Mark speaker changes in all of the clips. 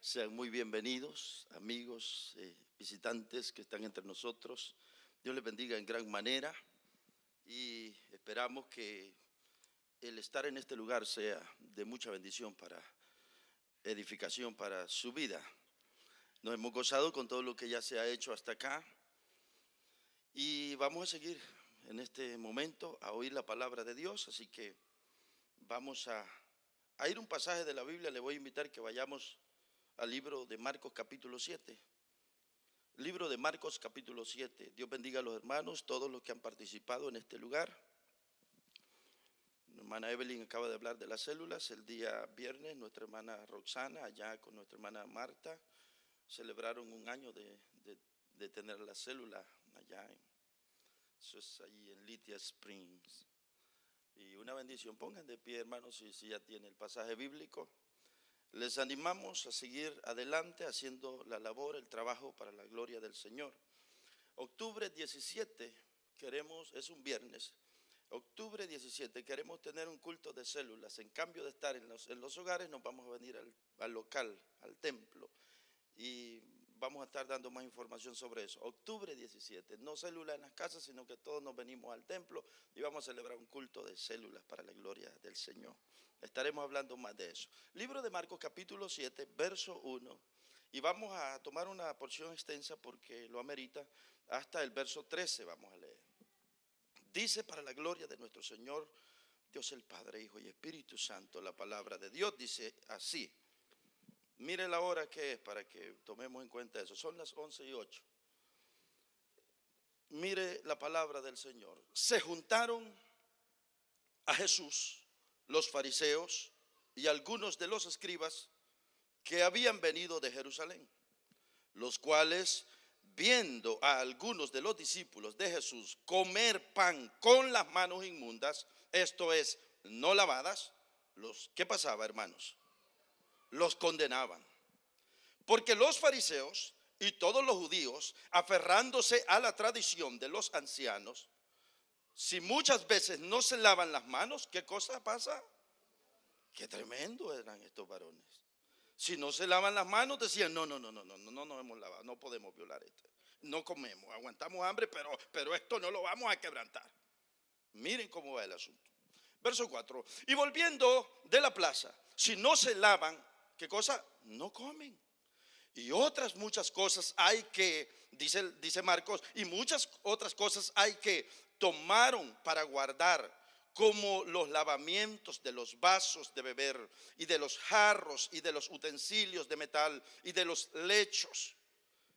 Speaker 1: Sean muy bienvenidos, amigos, visitantes que están entre nosotros. Dios les bendiga en gran manera y esperamos que el estar en este lugar sea de mucha bendición para edificación para su vida. Nos hemos gozado con todo lo que ya se ha hecho hasta acá y vamos a seguir en este momento a oír la palabra de Dios, así que vamos a ir un pasaje de la Biblia. Le voy a invitar que vayamos al libro de Marcos capítulo 7. Libro de Marcos capítulo 7. Dios bendiga a los hermanos, todos los que han participado en este lugar. La hermana Evelyn acaba de hablar de las células. El día viernes nuestra hermana Roxana, allá con nuestra hermana Marta, celebraron un año de tener la célula allá eso es allí en Lithia Springs. Y una bendición. Pongan de pie, hermanos, si ya tiene el pasaje bíblico. Les animamos a seguir adelante haciendo la labor, el trabajo para la gloria del Señor. Octubre 17, es un viernes, octubre 17, queremos tener un culto de células. En cambio de estar en los hogares, nos vamos a venir al local, al templo, y vamos a estar dando más información sobre eso. Octubre 17, no células en las casas, sino que todos nos venimos al templo y vamos a celebrar un culto de células para la gloria del Señor. Estaremos hablando más de eso. Libro de Marcos capítulo 7, verso 1, y vamos a tomar una porción extensa porque lo amerita. Hasta el verso 13 vamos a leer. Dice: para la gloria de nuestro Señor, Dios el Padre, Hijo y Espíritu Santo, la palabra de Dios dice así. Mire la hora que es para que tomemos en cuenta eso. Son las 11:08. Mire la palabra del Señor. Se juntaron a Jesús los fariseos y algunos de los escribas que habían venido de Jerusalén, los cuales, viendo a algunos de los discípulos de Jesús comer pan con las manos inmundas, esto es, no lavadas, ¿qué pasaba, hermanos? Los condenaban. Porque los fariseos y todos los judíos, aferrándose a la tradición de los ancianos, si muchas veces no se lavan las manos, ¿qué cosa pasa? Qué tremendo eran estos varones. Si no se lavan las manos, decían: no nos hemos lavado, no podemos violar esto. No comemos, aguantamos hambre, pero esto no lo vamos a quebrantar. Miren cómo va el asunto. Verso 4. Y volviendo de la plaza, si no se lavan, ¿qué cosa? No comen. Y otras muchas cosas hay que, dice Marcos, y muchas otras cosas hay que tomaron para guardar, como los lavamientos de los vasos de beber y de los jarros y de los utensilios de metal y de los lechos.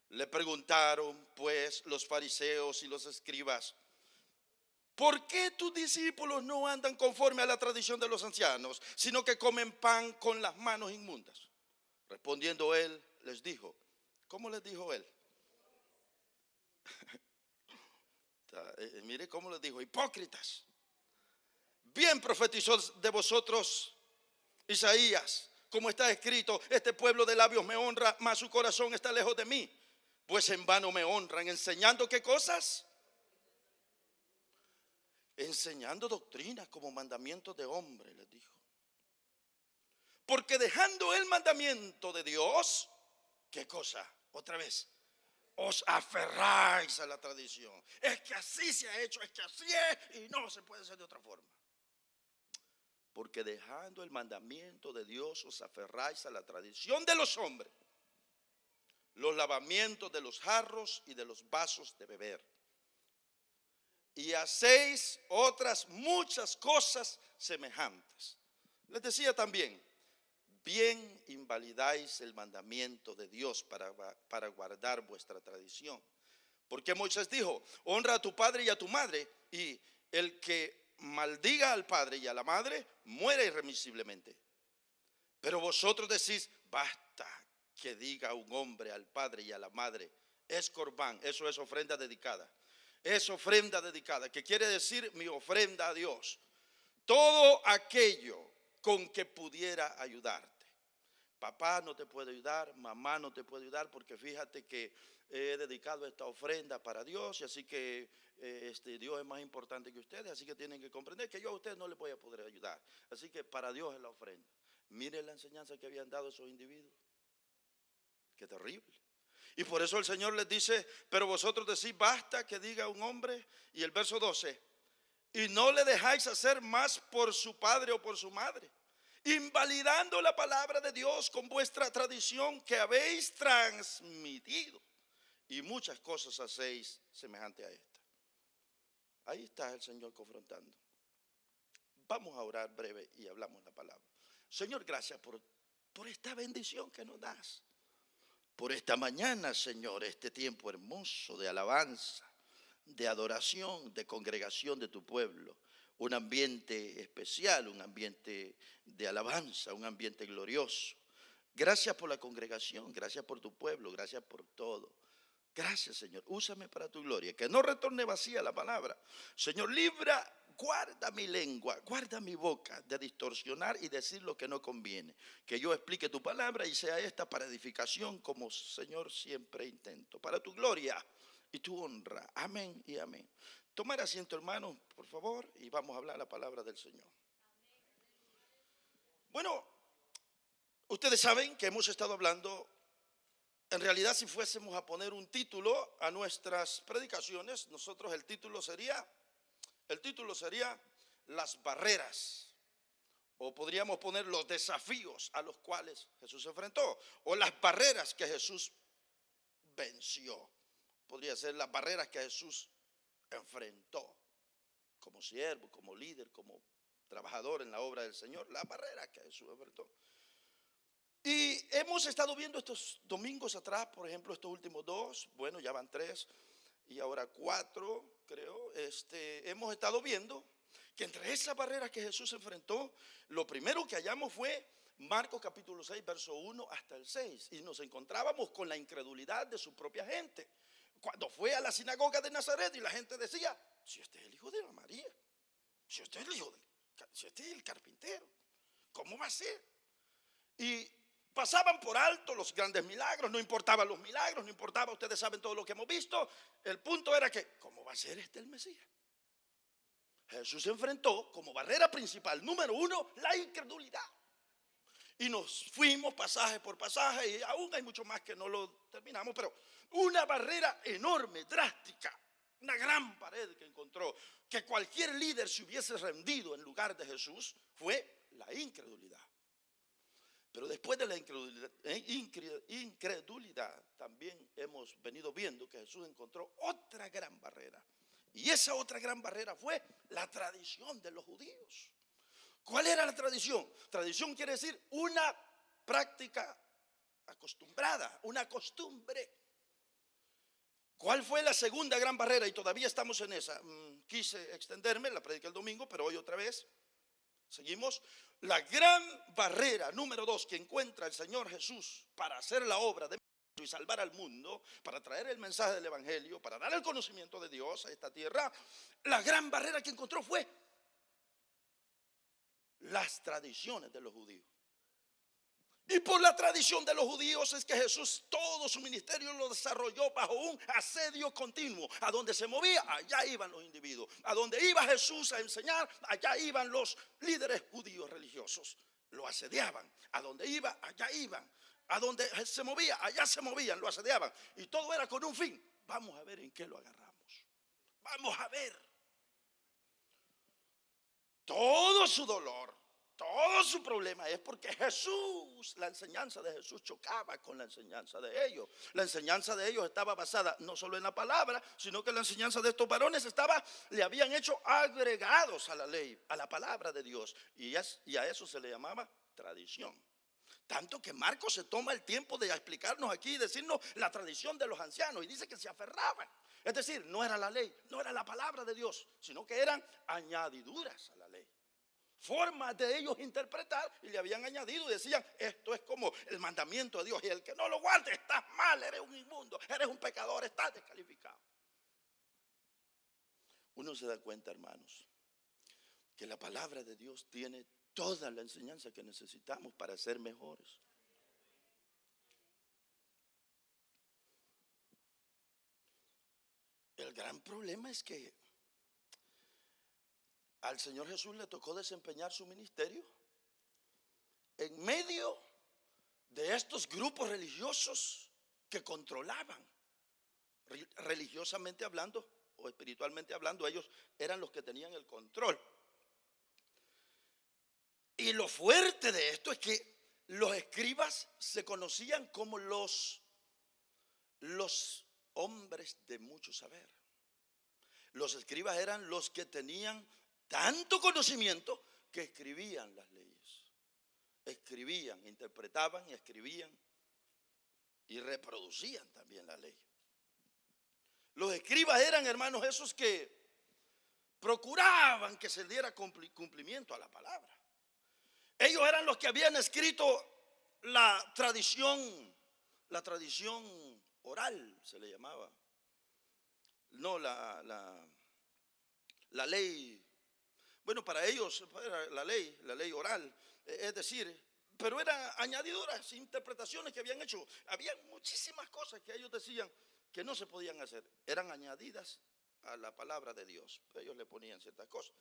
Speaker 1: Le preguntaron pues los fariseos y los escribas: ¿por qué tus discípulos no andan conforme a la tradición de los ancianos, sino que comen pan con las manos inmundas? Respondiendo él, les dijo. ¿Cómo les dijo él? Mire cómo les dijo: hipócritas. Bien profetizó de vosotros Isaías, como está escrito: este pueblo de labios me honra, mas su corazón está lejos de mí. Pues en vano me honran, enseñando ¿qué cosas? Enseñando doctrinas como mandamientos de hombre, les dijo. Porque dejando el mandamiento de Dios, ¿qué cosa? Otra vez, os aferráis a la tradición. Es que así se ha hecho, es que así es, y no se puede hacer de otra forma. Porque dejando el mandamiento de Dios, os aferráis a la tradición de los hombres, los lavamientos de los jarros y de los vasos de beber, y hacéis otras muchas cosas semejantes. Les decía también: bien invalidáis el mandamiento de Dios para guardar vuestra tradición. Porque Moisés dijo: honra a tu padre y a tu madre, y el que maldiga al padre y a la madre muere irremisiblemente. Pero vosotros decís: basta que diga un hombre al padre y a la madre. Es corbán, eso es ofrenda dedicada. Es ofrenda dedicada, que quiere decir mi ofrenda a Dios. Todo aquello con que pudiera ayudarte. Papá no te puede ayudar, mamá no te puede ayudar, porque fíjate que he dedicado esta ofrenda para Dios, y así que Dios es más importante que ustedes, así que tienen que comprender que yo a ustedes no les voy a poder ayudar. Así que para Dios es la ofrenda. Miren la enseñanza que habían dado esos individuos. Qué terrible. Y por eso el Señor les dice, pero vosotros decís, basta que diga un hombre. Y el verso 12, y no le dejáis hacer más por su padre o por su madre, invalidando la palabra de Dios con vuestra tradición que habéis transmitido. Y muchas cosas hacéis semejante a esta. Ahí está el Señor confrontando. Vamos a orar breve y hablamos la palabra. Señor, gracias por esta bendición que nos das. Por esta mañana, Señor, este tiempo hermoso de alabanza, de adoración, de congregación de tu pueblo. Un ambiente especial, un ambiente de alabanza, un ambiente glorioso. Gracias por la congregación, gracias por tu pueblo, gracias por todo. Gracias, Señor. Úsame para tu gloria. Que no retorne vacía la palabra. Señor, guarda mi lengua, guarda mi boca de distorsionar y decir lo que no conviene. Que yo explique tu palabra y sea esta para edificación, como, Señor, siempre intento. Para tu gloria y tu honra. Amén y amén. Tomar asiento, hermanos, por favor, y vamos a hablar la palabra del Señor. Bueno, ustedes saben que hemos estado hablando. En realidad, si fuésemos a poner un título a nuestras predicaciones, nosotros el título sería las barreras, o podríamos poner los desafíos a los cuales Jesús se enfrentó, o las barreras que Jesús venció. Podría ser las barreras que Jesús enfrentó como siervo, como líder, como trabajador en la obra del Señor, las barreras que Jesús enfrentó. Y hemos estado viendo estos domingos atrás, por ejemplo, estos últimos dos, bueno, ya van 3 y ahora 4, creo. Hemos estado viendo que entre esas barreras que Jesús enfrentó, lo primero que hallamos fue Marcos capítulo 6, verso 1 hasta el 6. Y nos encontrábamos con la incredulidad de su propia gente. Cuando fue a la sinagoga de Nazaret y la gente decía, si usted es el hijo de la María, si usted es el carpintero, ¿cómo va a ser? Y pasaban por alto los grandes milagros, no importaban los milagros, no importaba, ustedes saben todo lo que hemos visto. El punto era que, ¿cómo va a ser el Mesías? Jesús se enfrentó como barrera principal, número 1, la incredulidad. Y nos fuimos pasaje por pasaje, y aún hay mucho más que no lo terminamos, pero una barrera enorme, drástica, una gran pared que encontró, que cualquier líder se hubiese rendido en lugar de Jesús, fue la incredulidad. Pero después de la incredulidad, también hemos venido viendo que Jesús encontró otra gran barrera. Y esa otra gran barrera fue la tradición de los judíos. ¿Cuál era la tradición? Tradición quiere decir una práctica acostumbrada, una costumbre. ¿Cuál fue la segunda gran barrera? Y todavía estamos en esa. Quise extenderme, la prediqué el domingo, pero hoy otra vez. Seguimos. La gran barrera número 2 que encuentra el Señor Jesús para hacer la obra de y salvar al mundo, para traer el mensaje del evangelio, para dar el conocimiento de Dios a esta tierra, la gran barrera que encontró fue las tradiciones de los judíos. Y por la tradición de los judíos es que Jesús todo su ministerio lo desarrolló bajo un asedio continuo. A donde se movía, allá iban los individuos. A donde iba Jesús a enseñar, allá iban los líderes judíos religiosos. Lo asediaban. A donde iba, allá iban. A donde se movía, allá se movían, lo asediaban. Y todo era con un fin. Vamos a ver en qué lo agarramos. Vamos a ver. Todo su dolor, todo su problema es porque Jesús, la enseñanza de Jesús chocaba con la enseñanza de ellos. La enseñanza de ellos estaba basada no solo en la palabra, sino que la enseñanza de estos varones le habían hecho agregados a la ley, a la palabra de Dios. Y a eso se le llamaba tradición. Tanto que Marcos se toma el tiempo de explicarnos aquí y decirnos la tradición de los ancianos. Y dice que se aferraban. Es decir, no era la ley, no era la palabra de Dios, sino que eran añadiduras a la ley. Formas de ellos interpretar y le habían añadido y decían, esto es como el mandamiento de Dios. Y el que no lo guarde, estás mal, eres un inmundo, eres un pecador, estás descalificado. Uno se da cuenta, hermanos, que la palabra de Dios tiene toda la enseñanza que necesitamos para ser mejores. El gran problema es que al Señor Jesús le tocó desempeñar su ministerio en medio de estos grupos religiosos que controlaban. Religiosamente hablando o espiritualmente hablando, ellos eran los que tenían el control. Y lo fuerte de esto es que los escribas se conocían como los hombres de mucho saber. Los escribas eran los que tenían tanto conocimiento que escribían las leyes. Escribían, interpretaban y escribían y reproducían también la ley. Los escribas eran, hermanos, esos que procuraban que se diera cumplimiento a la palabra. Ellos eran los que habían escrito la tradición oral, se le llamaba. No, la ley. Bueno, para ellos era la ley oral, es decir, pero eran añadiduras, interpretaciones que habían hecho. Había muchísimas cosas que ellos decían que no se podían hacer, eran añadidas a la palabra de Dios. Ellos le ponían ciertas cosas.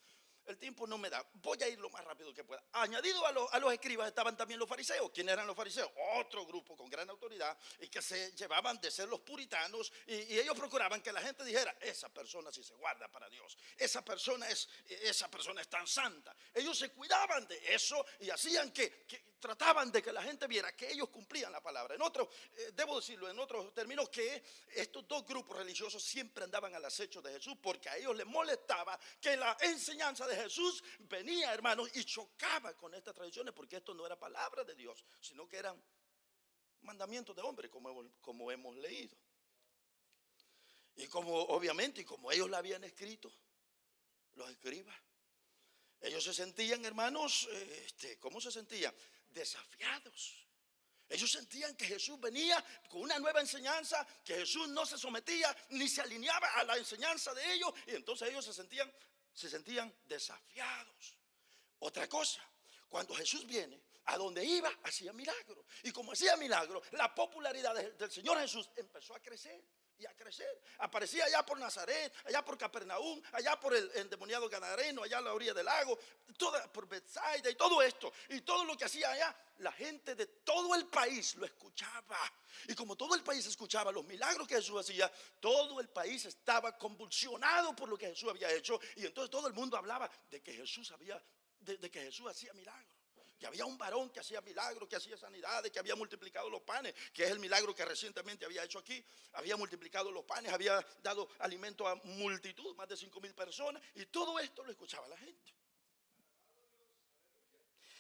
Speaker 1: El tiempo no me da, voy a ir lo más rápido que pueda. Añadido a los escribas estaban también los fariseos. ¿Quiénes eran los fariseos? Otro grupo con gran autoridad y que se llevaban de ser los puritanos, y ellos procuraban que la gente dijera: esa persona sí se guarda para Dios, esa persona es tan santa. Ellos se cuidaban de eso y hacían que trataban de que la gente viera que ellos cumplían la palabra. En otros, debo decirlo en otros términos, que estos dos grupos religiosos siempre andaban al acecho de Jesús, porque a ellos les molestaba que la enseñanza de Jesús venía, hermanos, y chocaba con estas tradiciones, porque esto no era palabra de Dios, sino que eran mandamientos de hombre, como hemos leído. Y como obviamente, y como ellos la habían escrito, los escribas, ellos se sentían, hermanos, ¿cómo se sentían? Desafiados. Ellos sentían que Jesús venía con una nueva enseñanza, que Jesús no se sometía ni se alineaba a la enseñanza de ellos, y entonces ellos se sentían desafiados. Otra cosa, cuando Jesús viene, a donde iba hacía milagros, y como hacía milagros, la popularidad del Señor Jesús empezó a crecer y a crecer. Aparecía allá por Nazaret, allá por Capernaum, allá por el endemoniado gadareno, allá a la orilla del lago, por Betsaida y todo esto, y todo lo que hacía allá, la gente de todo el país lo escuchaba. Y como todo el país escuchaba los milagros que Jesús hacía, todo el país estaba convulsionado por lo que Jesús había hecho, y entonces todo el mundo hablaba de que Jesús hacía milagros. Que había un varón que hacía milagros, que hacía sanidades, que había multiplicado los panes, que es el milagro que recientemente había hecho aquí. Había multiplicado los panes, había dado alimento a multitud, más de 5,000 personas, y todo esto lo escuchaba la gente.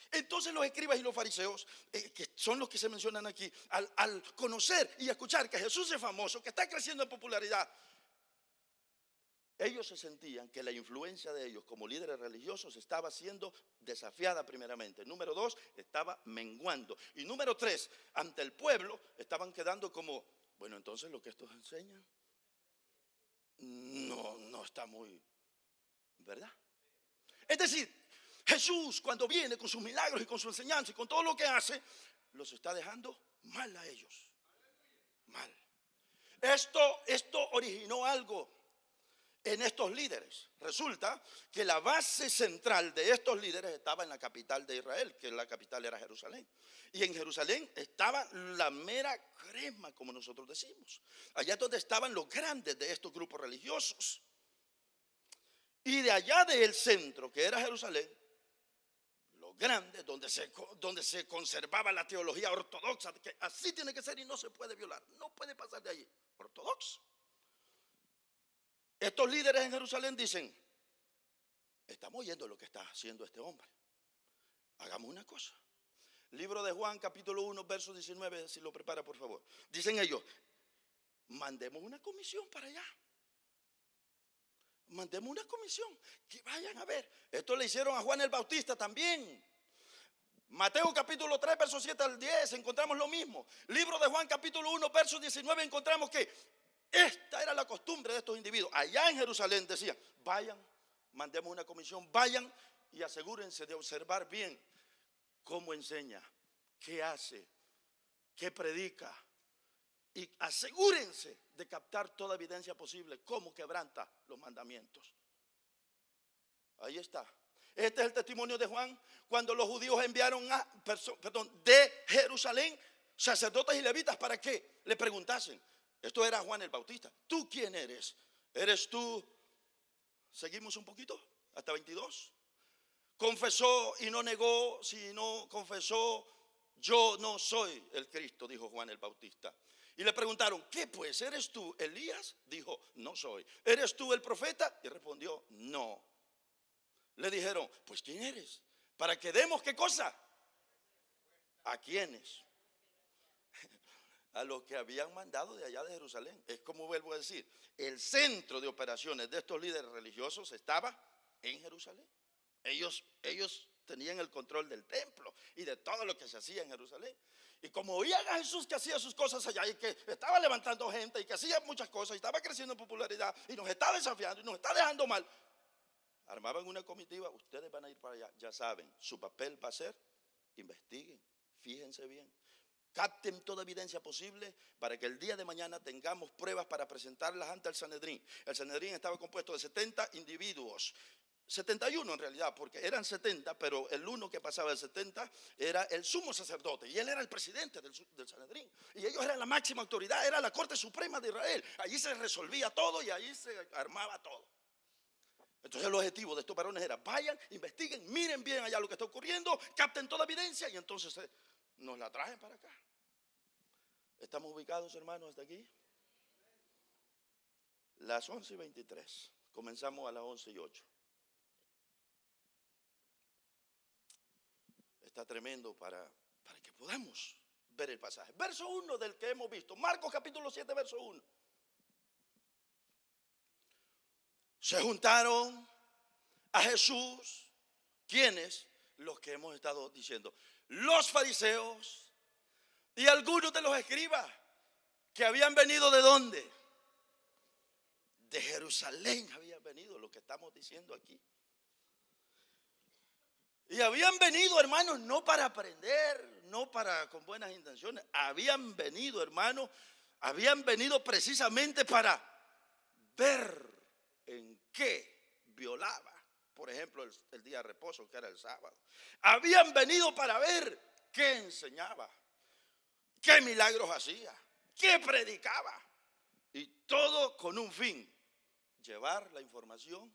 Speaker 1: Entonces los escribas y los fariseos, que son los que se mencionan aquí, al conocer y escuchar que Jesús es famoso, que está creciendo en popularidad, ellos se sentían que la influencia de ellos como líderes religiosos estaba siendo desafiada primeramente. Número 2, estaba menguando. Y número 3, ante el pueblo estaban quedando como: bueno, entonces lo que estos enseñan no está muy, ¿verdad? Es decir, Jesús, cuando viene con sus milagros y con su enseñanza y con todo lo que hace, los está dejando mal a ellos. Mal. Esto originó algo en estos líderes. Resulta que la base central de estos líderes estaba en la capital de Israel, que la capital era Jerusalén. Y en Jerusalén estaba la mera crema, como nosotros decimos. Allá es donde estaban los grandes de estos grupos religiosos. Y de allá del centro, que era Jerusalén, los grandes, donde se conservaba la teología ortodoxa, que así tiene que ser y no se puede violar, no puede pasar de allí, ortodoxo. Estos líderes en Jerusalén dicen: estamos oyendo lo que está haciendo este hombre, hagamos una cosa. Libro de Juan, capítulo 1, verso 19, si lo prepara por favor. Dicen ellos: mandemos una comisión para allá. Mandemos una comisión, que vayan a ver. Esto le hicieron a Juan el Bautista también. Mateo capítulo 3, verso 7 al 10, encontramos lo mismo. Libro de Juan capítulo 1, verso 19, encontramos que esta era la costumbre de estos individuos. Allá en Jerusalén decía: vayan, mandemos una comisión, vayan y asegúrense de observar bien cómo enseña, qué hace, qué predica, y asegúrense de captar toda evidencia posible, cómo quebranta los mandamientos. Ahí está. Este es el testimonio de Juan cuando los judíos enviaron de Jerusalén sacerdotes y levitas para que le preguntasen. Esto era Juan el Bautista. ¿Tú quién eres? ¿Eres tú? Seguimos un poquito, hasta 22. Confesó y no negó, si no confesó, yo no soy el Cristo, dijo Juan el Bautista. Y le preguntaron, ¿qué pues? ¿Eres tú Elías? Dijo, no soy. ¿Eres tú el profeta? Y respondió, no. Le dijeron, pues ¿quién eres? Para que demos ¿qué cosa? ¿A quiénes? A los que habían mandado de allá de Jerusalén. Es como vuelvo a decir, el centro de operaciones de estos líderes religiosos estaba en Jerusalén. Ellos tenían el control del templo y de todo lo que se hacía en Jerusalén. Y como oían a Jesús que hacía sus cosas allá y que estaba levantando gente y que hacía muchas cosas y estaba creciendo en popularidad y nos está desafiando y nos está dejando mal, armaban una comitiva. Ustedes van a ir para allá, ya saben, su papel va a ser, investiguen, fíjense bien, capten toda evidencia posible para que el día de mañana tengamos pruebas para presentarlas ante el Sanedrín. El Sanedrín estaba compuesto de 70 individuos, 71 en realidad, porque eran 70, pero el uno que pasaba de 70 era el sumo sacerdote y él era el presidente del Sanedrín. Y ellos eran la máxima autoridad, era la Corte Suprema de Israel. Allí se resolvía todo y allí se armaba todo. Entonces el objetivo de estos varones era, vayan, investiguen, miren bien allá lo que está ocurriendo, capten toda evidencia y entonces nos la trajen para acá. ¿Estamos ubicados, hermanos, hasta aquí? Las 11:23. Comenzamos a las 11:08. Está tremendo para que podamos ver el pasaje. Verso 1 del que hemos visto. Marcos capítulo 7, verso 1. Se juntaron a Jesús. ¿Quiénes? Los que hemos estado diciendo. Los fariseos y algunos de los escribas que habían venido ¿de dónde? De Jerusalén habían venido, lo que estamos diciendo aquí. Y habían venido, hermanos, no para aprender, no para con buenas intenciones. Habían venido, hermanos, habían venido precisamente para ver en qué violaba, por ejemplo, el día de reposo, que era el sábado. Habían venido para ver qué enseñaba, qué milagros hacía, qué predicaba. Y todo con un fin, llevar la información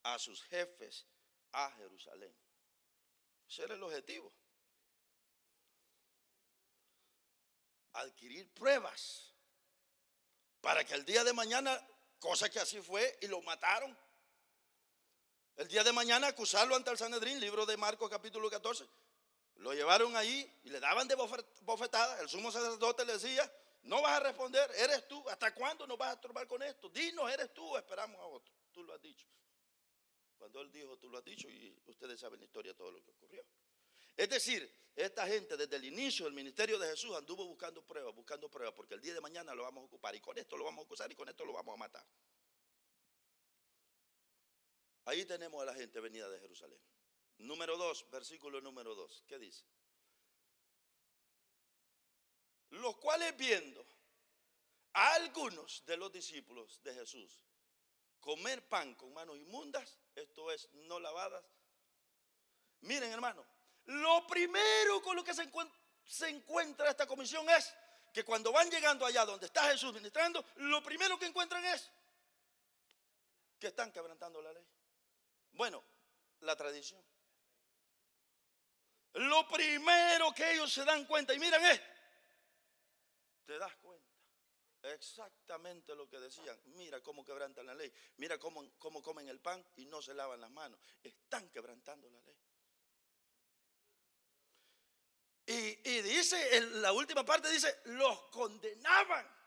Speaker 1: a sus jefes a Jerusalén. Ese era el objetivo. Adquirir pruebas para que el día de mañana, cosa que así fue, y lo mataron. El día de mañana acusarlo ante el Sanedrín, libro de Marcos capítulo 14. Lo llevaron ahí y le daban de bofetada. El sumo sacerdote le decía, no vas a responder, eres tú. ¿Hasta cuándo nos vas a turbar con esto? Dinos, eres tú o esperamos a otro. Tú lo has dicho. Cuando él dijo, tú lo has dicho, y ustedes saben la historia de todo lo que ocurrió. Es decir, esta gente desde el inicio del ministerio de Jesús anduvo buscando pruebas, porque el día de mañana lo vamos a ocupar y con esto lo vamos a acusar y con esto lo vamos a matar. Ahí tenemos a la gente venida de Jerusalén. Número 2, versículo número 2, ¿qué dice? Los cuales viendo a algunos de los discípulos de Jesús comer pan con manos inmundas, esto es, no lavadas. Miren, hermano, lo primero con lo que se encuentra esta comisión es que cuando van llegando allá donde está Jesús ministrando, lo primero que encuentran es que están quebrantando la ley. Bueno, la tradición. Lo primero que ellos se dan cuenta, y miren, te das cuenta, exactamente lo que decían. Mira cómo quebrantan la ley, mira cómo comen el pan y no se lavan las manos. Están quebrantando la ley. Y dice, en la última parte dice, los condenaban.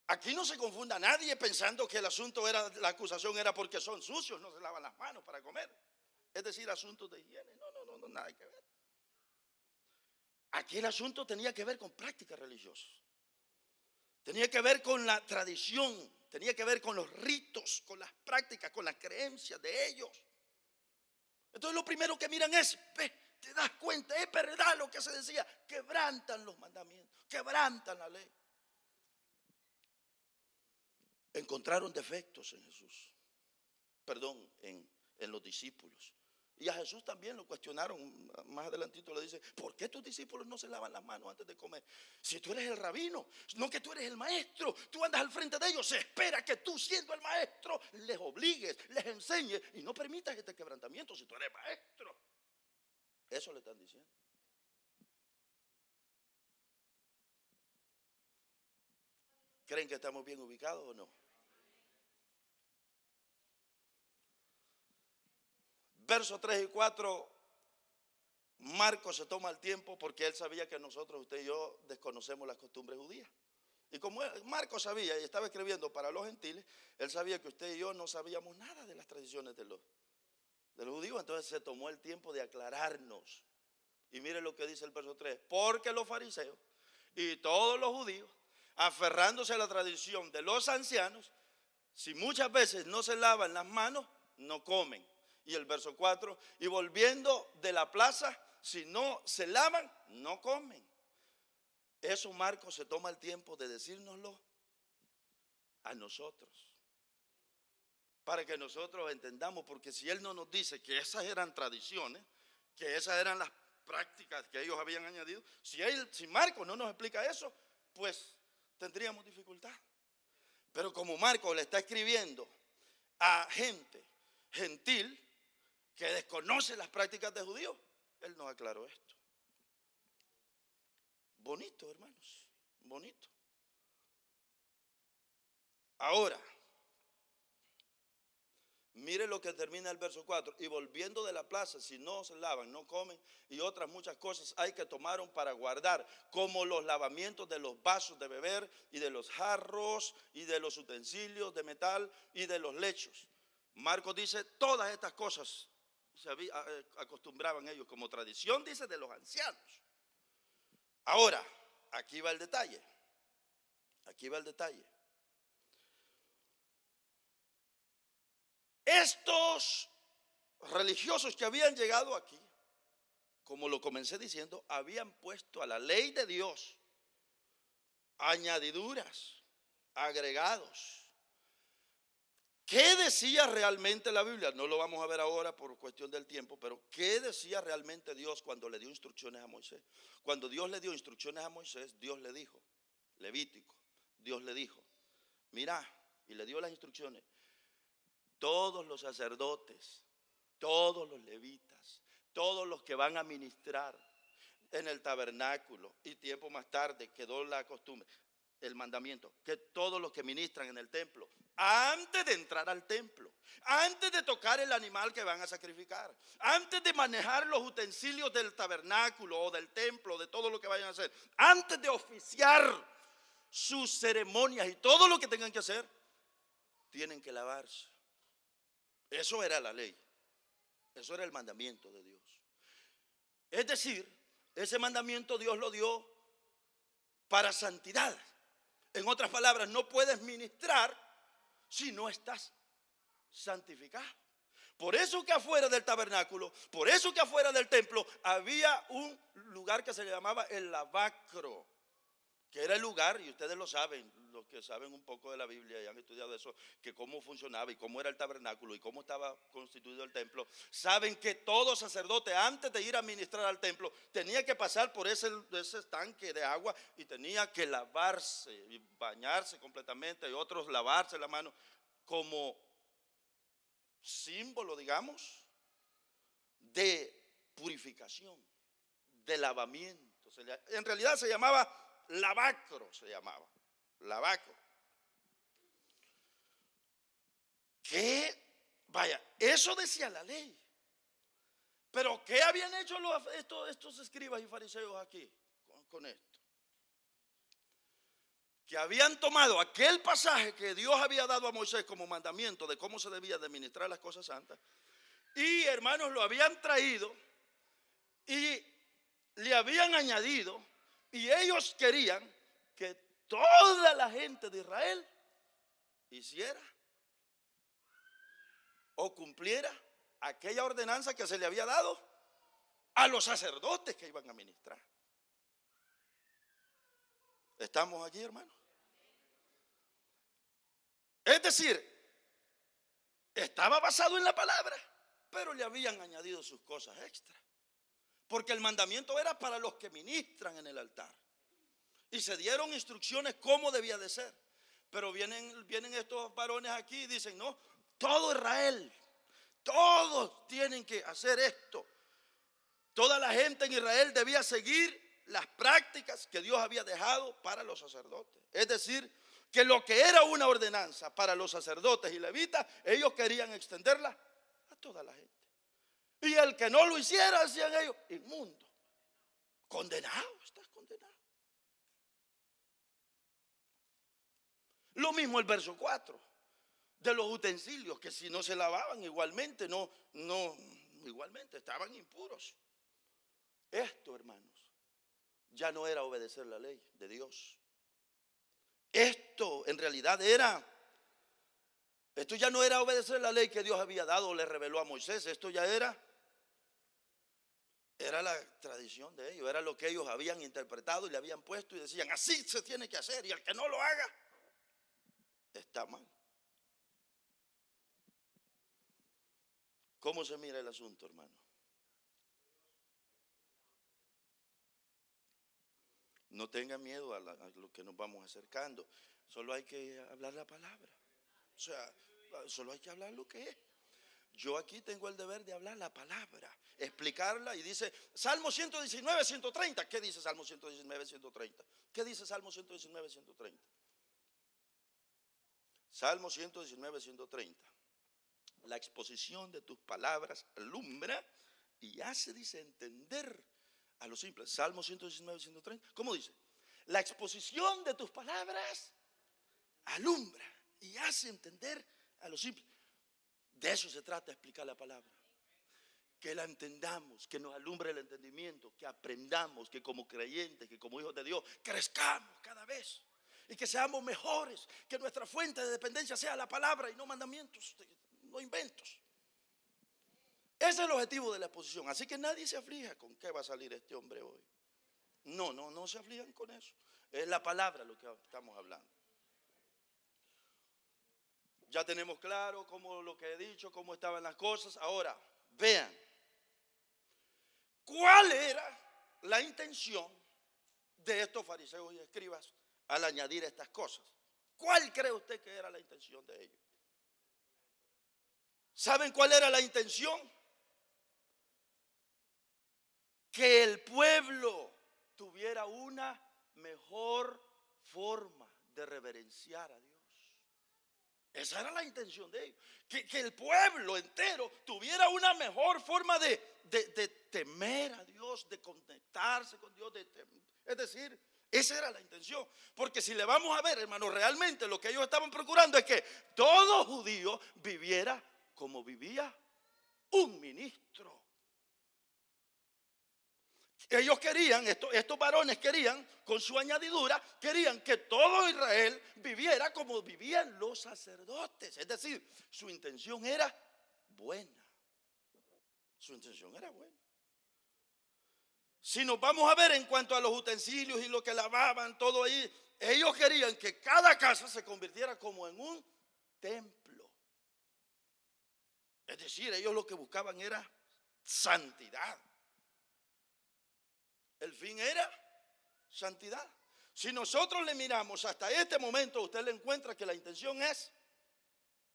Speaker 1: Aquí no se confunda a nadie pensando que el asunto era, la acusación era porque son sucios, no se lavan las manos para comer. Es decir, asuntos de higiene. No, nada que ver. Aquí el asunto tenía que ver con prácticas religiosas. Tenía que ver con la tradición, tenía que ver con los ritos, con las prácticas, con las creencias de ellos. Entonces lo primero que miran es, te das cuenta, es verdad lo que se decía, quebrantan los mandamientos, quebrantan la ley. Encontraron defectos en Jesús, en los discípulos. Y a Jesús también lo cuestionaron. Más adelantito le dice: ¿por qué tus discípulos no se lavan las manos antes de comer? Si tú eres el rabino, no que tú eres el maestro, tú andas al frente de ellos, se espera que tú, siendo el maestro, les obligues, les enseñes y no permitas este quebrantamiento si tú eres maestro. Eso le están diciendo. ¿Creen que estamos bien ubicados o no? Versos 3 y 4, Marcos se toma el tiempo porque él sabía que nosotros, usted y yo, desconocemos las costumbres judías. Y como Marcos sabía y estaba escribiendo para los gentiles, él sabía que usted y yo no sabíamos nada de las tradiciones de los judíos. Entonces se tomó el tiempo de aclararnos. Y mire lo que dice el verso 3: porque los fariseos y todos los judíos, aferrándose a la tradición de los ancianos, si muchas veces no se lavan las manos, no comen. Y el verso 4: y volviendo de la plaza, si no se lavan, no comen. Eso Marcos se toma el tiempo de decírnoslo a nosotros, para que nosotros entendamos, porque si él no nos dice que esas eran tradiciones, que esas eran las prácticas que ellos habían añadido, si Marcos no nos explica eso, pues tendríamos dificultad. Pero como Marcos le está escribiendo a gente gentil que desconoce las prácticas de judíos, él nos aclaró esto. Bonito, hermanos, bonito. Ahora, mire lo que termina el verso 4: y volviendo de la plaza, si no se lavan, no comen, y otras muchas cosas hay que tomaron para guardar, como los lavamientos de los vasos de beber, y de los jarros, y de los utensilios de metal, y de los lechos. Marcos dice: todas estas cosas se acostumbraban ellos como tradición, dice, de los ancianos. Ahora, aquí va el detalle. Aquí va el detalle. Estos religiosos que habían llegado aquí, como lo comencé diciendo, habían puesto a la ley de Dios añadiduras, agregados. ¿Qué decía realmente la Biblia? No lo vamos a ver ahora por cuestión del tiempo, pero ¿qué decía realmente Dios cuando le dio instrucciones a Moisés? Cuando Dios le dio instrucciones a Moisés, Dios le dijo, Levítico, Dios le dijo: mira, y le dio las instrucciones: todos los sacerdotes, todos los levitas, todos los que van a ministrar en el tabernáculo, y tiempo más tarde quedó la costumbre, el mandamiento, que todos los que ministran en el templo, antes de entrar al templo, antes de tocar el animal que van a sacrificar, antes de manejar los utensilios del tabernáculo o del templo, de todo lo que vayan a hacer, antes de oficiar sus ceremonias y todo lo que tengan que hacer, tienen que lavarse. Eso era la ley, eso era el mandamiento de Dios. Es decir, ese mandamiento Dios lo dio para santidad. En otras palabras, no puedes ministrar si no estás santificado. Por eso que afuera del tabernáculo, por eso que afuera del templo había un lugar que se le llamaba el lavacro, que era el lugar, y ustedes lo saben, los que saben un poco de la Biblia y han estudiado eso, que cómo funcionaba y cómo era el tabernáculo y cómo estaba constituido el templo, saben que todo sacerdote, antes de ir a ministrar al templo, tenía que pasar por ese estanque de agua y tenía que lavarse y bañarse completamente, y otros lavarse la mano, como símbolo, digamos, de purificación, de lavamiento. En realidad se llamaba lavacro, lavacro. Que, vaya, eso decía la ley. Pero ¿qué habían hecho estos escribas y fariseos aquí con esto? Que habían tomado aquel pasaje que Dios había dado a Moisés como mandamiento de cómo se debía de administrar las cosas santas, y hermanos, lo habían traído y le habían añadido, y ellos querían que toda la gente de Israel hiciera o cumpliera aquella ordenanza que se le había dado a los sacerdotes que iban a ministrar. ¿Estamos aquí, hermanos? Es decir, estaba basado en la palabra, pero le habían añadido sus cosas extra. Porque el mandamiento era para los que ministran en el altar. Y se dieron instrucciones cómo debía de ser. Pero vienen estos varones aquí y dicen, no, todo Israel, todos tienen que hacer esto. Toda la gente en Israel debía seguir las prácticas que Dios había dejado para los sacerdotes. Es decir, que lo que era una ordenanza para los sacerdotes y levitas, ellos querían extenderla a toda la gente. Y el que no lo hiciera, decían ellos, inmundo, condenado, estás condenado. Lo mismo el verso 4 de los utensilios, que si no se lavaban igualmente, igualmente estaban impuros. Esto, hermanos, ya no era obedecer la ley de Dios. Esto en realidad esto ya no era obedecer la ley que Dios había dado o le reveló a Moisés. Esto ya era la tradición de ellos, era lo que ellos habían interpretado y le habían puesto y decían, así se tiene que hacer, y el que no lo haga está mal. ¿Cómo se mira el asunto, hermano? No tengan miedo a lo que nos vamos acercando. Solo hay que hablar la palabra. O sea, solo hay que hablar lo que es. Yo aquí tengo el deber de hablar la palabra, explicarla, y dice Salmo 119, 130. ¿Qué dice Salmo 119, 130? ¿Qué dice Salmo 119, 130? Salmo 119, 130. La exposición de tus palabras alumbra y hace, dice, entender a los simples. Salmo 119, 130. ¿Cómo dice? La exposición de tus palabras alumbra y hace entender a los simples. De eso se trata, explicar la palabra. Que la entendamos, que nos alumbre el entendimiento, que aprendamos, que como creyentes, que como hijos de Dios, crezcamos cada vez. Y que seamos mejores, que nuestra fuente de dependencia sea la palabra y no mandamientos, no inventos. Ese es el objetivo de la exposición. Así que nadie se aflija con qué va a salir este hombre hoy. No se aflijan con eso. Es la palabra lo que estamos hablando. Ya tenemos claro cómo lo que he dicho, cómo estaban las cosas. Ahora, vean, ¿cuál era la intención de estos fariseos y escribas al añadir estas cosas? ¿Cuál cree usted que era la intención de ellos? ¿Saben cuál era la intención? Que el pueblo tuviera una mejor forma de reverenciar a Dios. Esa era la intención de ellos. Que el pueblo entero tuviera una mejor forma de temer a Dios, de conectarse con Dios. Es decir, esa era la intención. Porque si le vamos a ver, hermano, realmente lo que ellos estaban procurando es que todo judío viviera como vivía un ministro. Ellos querían, estos varones querían, con su añadidura, querían que todo Israel viviera como vivían los sacerdotes. Es decir, su intención era buena. Su intención era buena. Si nos vamos a ver en cuanto a los utensilios y lo que lavaban, todo ahí, ellos querían que cada casa se convirtiera como en un templo. Es decir, ellos lo que buscaban era santidad. El fin era santidad. Si nosotros le miramos hasta este momento, usted le encuentra que la intención es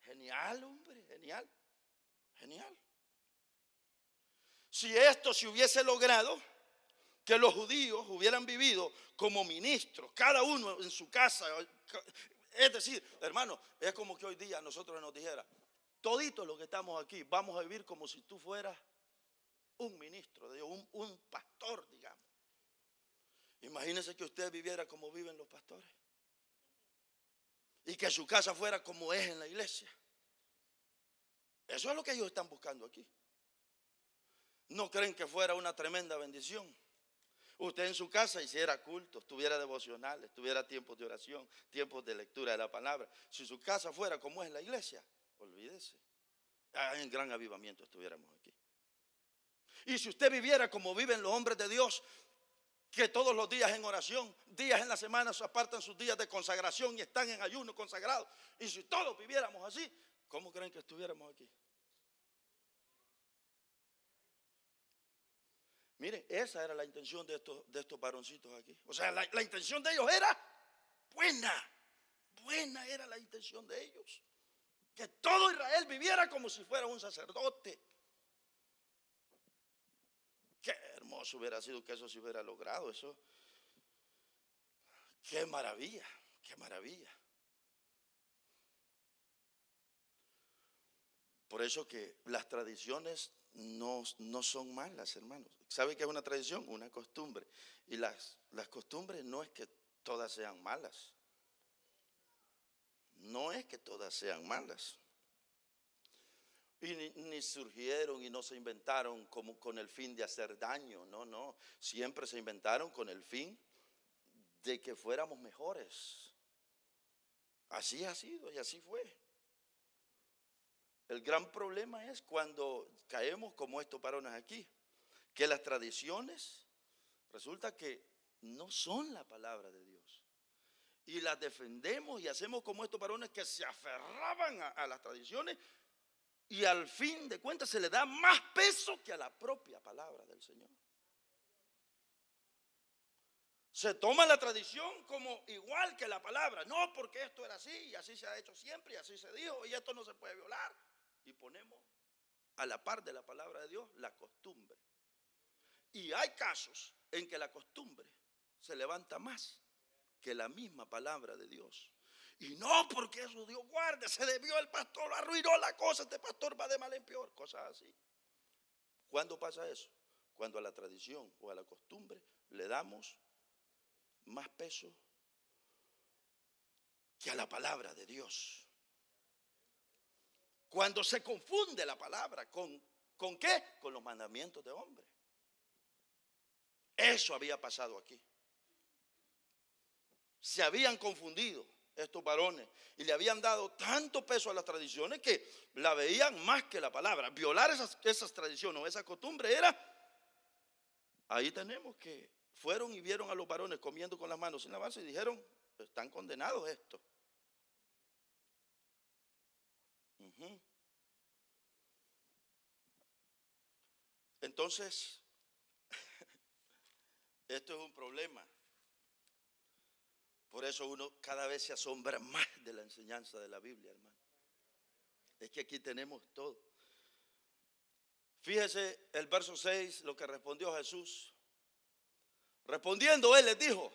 Speaker 1: genial, hombre, genial, genial. Si esto se hubiese logrado, que los judíos hubieran vivido como ministros, cada uno en su casa, es decir, hermano, es como que hoy día nosotros nos dijera, toditos los que estamos aquí, vamos a vivir como si tú fueras un ministro de Dios, un pastor, digamos. Imagínese que usted viviera como viven los pastores y que su casa fuera como es en la iglesia. Eso es lo que ellos están buscando aquí. ¿No creen que fuera una tremenda bendición? Usted en su casa hiciera cultos, tuviera devocionales, tuviera tiempos de oración, tiempos de lectura de la palabra. Si su casa fuera como es la iglesia, olvídese. En gran avivamiento estuviéramos aquí. Y si usted viviera como viven los hombres de Dios, que todos los días en oración, días en la semana se apartan sus días de consagración y están en ayuno consagrado. Y si todos viviéramos así, ¿cómo creen que estuviéramos aquí? Mire, esa era la intención de estos varoncitos aquí. O sea, la intención de ellos era buena. Buena era la intención de ellos. Que todo Israel viviera como si fuera un sacerdote. Qué hermoso hubiera sido que eso se hubiera logrado. Eso, qué maravilla, qué maravilla. Por eso que las tradiciones no son malas, hermanos. ¿Sabe qué es una tradición? Una costumbre. Y las costumbres no es que todas sean malas. No es que todas sean malas. Y ni surgieron y no se inventaron como con el fin de hacer daño. No, no. Siempre se inventaron con el fin de que fuéramos mejores. Así ha sido y así fue. El gran problema es cuando caemos como estos varones aquí, que las tradiciones resulta que no son la palabra de Dios. Y las defendemos y hacemos como estos varones que se aferraban a las tradiciones y al fin de cuentas se le da más peso que a la propia palabra del Señor. Se toma la tradición como igual que la palabra. No, porque esto era así y así se ha hecho siempre y así se dijo y esto no se puede violar. Y ponemos a la par de la palabra de Dios la costumbre. Y hay casos en que la costumbre se levanta más que la misma palabra de Dios. Y no, porque eso Dios guarde, se debió el pastor, arruinó la cosa, este pastor va de mal en peor, cosas así. ¿Cuándo pasa eso? Cuando a la tradición o a la costumbre le damos más peso que a la palabra de Dios. Cuando se confunde la palabra, ¿con qué? Con los mandamientos de hombre. Eso había pasado aquí. Se habían confundido estos varones y le habían dado tanto peso a las tradiciones que la veían más que la palabra. Violar esas tradiciones o esa costumbre era, ahí tenemos que fueron y vieron a los varones comiendo con las manos sin lavarse y dijeron, están condenados estos. Entonces, esto es un problema. Por eso uno cada vez se asombra más de la enseñanza de la Biblia, hermano. Es que aquí tenemos todo. Fíjese el verso 6, lo que respondió Jesús. Respondiendo él les dijo,